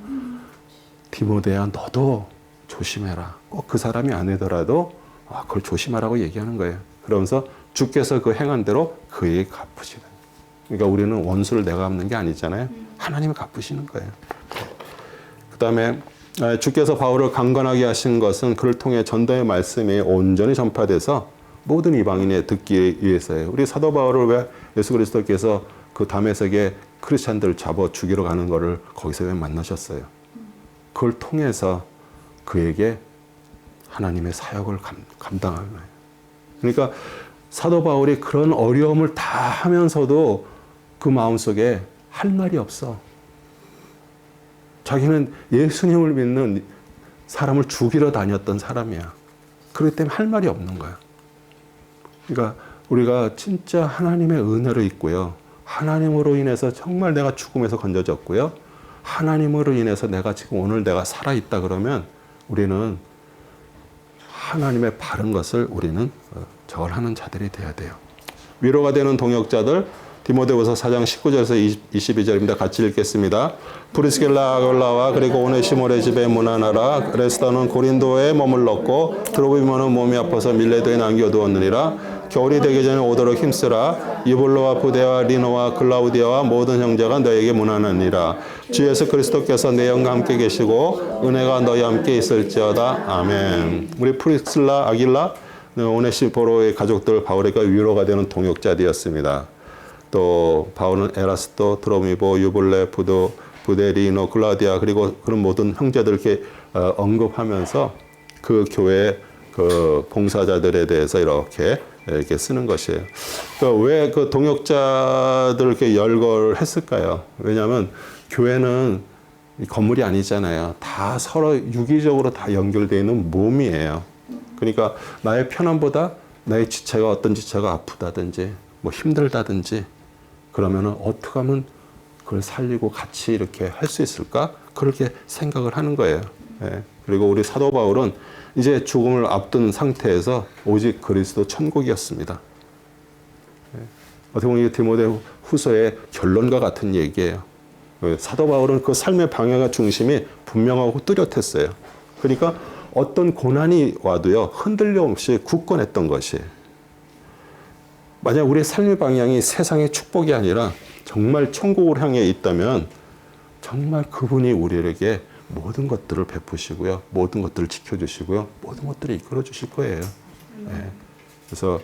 디모데야, 너도 조심해라. 꼭 그 사람이 아니더라도 그걸 조심하라고 얘기하는 거예요. 그러면서 주께서 그 행한 대로 그에게 갚으시라. 그러니까 우리는 원수를 내가 갚는 게 아니잖아요. 하나님이 갚으시는 거예요. 그 다음에 주께서 바울을 강건하게 하신 것은 그를 통해 전도의 말씀이 온전히 전파돼서 모든 이방인에 듣기 위해서예요. 우리 사도 바울을 왜 예수 그리스도께서 그 다메섹에 크리스찬들을 잡아 죽이러 가는 거를 거기서 왜 만나셨어요? 그걸 통해서 그에게 하나님의 사역을 감당하는 거예요. 그러니까 사도 바울이 그런 어려움을 다 하면서도 그 마음속에 할 말이 없어. 자기는 예수님을 믿는 사람을 죽이러 다녔던 사람이야. 그렇기 때문에 할 말이 없는 거야. 그러니까 우리가 진짜 하나님의 은혜를 입고요. 하나님으로 인해서 정말 내가 죽음에서 건져졌고요. 하나님으로 인해서 내가 지금 오늘 내가 살아있다 그러면 우리는 하나님의 바른 것을 우리는 절하는 자들이 돼야 돼요. 위로가 되는 동역자들 디모데후서 4장 19절에서 22절입니다. 같이 읽겠습니다. 브리스길라 아굴라와 그리고 오네시모의 집에 문안하라. 레스더는 고린도에 머물렀고 드로비모는 몸이 아파서 밀레도에 남겨두었느니라. 겨울이 되기 전에 오도록 힘쓰라. 유불로와 부데와 리노와 클라우디아와 모든 형제가 너에게 문안하니라. 주 예수 그리스도께서 내 영과 함께 계시고 은혜가 너희 함께 있을지어다. 아멘. 우리 프리스킬라 아길라 오네시포로의 가족들 바울에게 위로가 되는 동역자 되었습니다. 또 바울은 에라스토, 드로미보, 유블레, 부데리노, 클라우디아 그리고 그런 모든 형제들께 언급하면서 그 교회 그 봉사자들에 대해서 이렇게 쓰는 것이에요. 그러니까 왜 그 동역자들을 이렇게 열거했을까요? 왜냐하면 교회는 건물이 아니잖아요. 다 서로 유기적으로 다 연결되어 있는 몸이에요. 그러니까 나의 편함보다 나의 지체가 어떤 지체가 아프다든지 뭐 힘들다든지 그러면은 어떻게 하면 그걸 살리고 같이 이렇게 할 수 있을까? 그렇게 생각을 하는 거예요. 예. 그리고 우리 사도 바울은 이제 죽음을 앞둔 상태에서 오직 그리스도 천국이었습니다. 예. 어떻게 보면 디모데 후서의 결론과 같은 얘기예요. 사도 바울은 그 삶의 방향과 중심이 분명하고 뚜렷했어요. 그러니까 어떤 고난이 와도요, 흔들림 없이 굳건했던 것이에요. 만약 우리의 삶의 방향이 세상의 축복이 아니라 정말 천국을 향해 있다면 정말 그분이 우리에게 모든 것들을 베푸시고요. 모든 것들을 지켜주시고요. 모든 것들을 이끌어 주실 거예요. 네. 그래서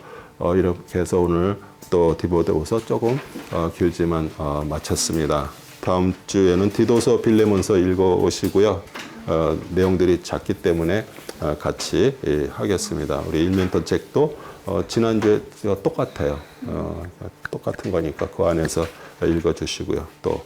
이렇게 해서 오늘 또 디모데후서 조금 길지만 마쳤습니다. 다음 주에는 디도서 빌레몬서 읽어오시고요. 내용들이 작기 때문에 같이 하겠습니다. 우리 일면터 책도 지난주에 똑같아요. 똑같은 거니까 그 안에서 읽어주시고요. 또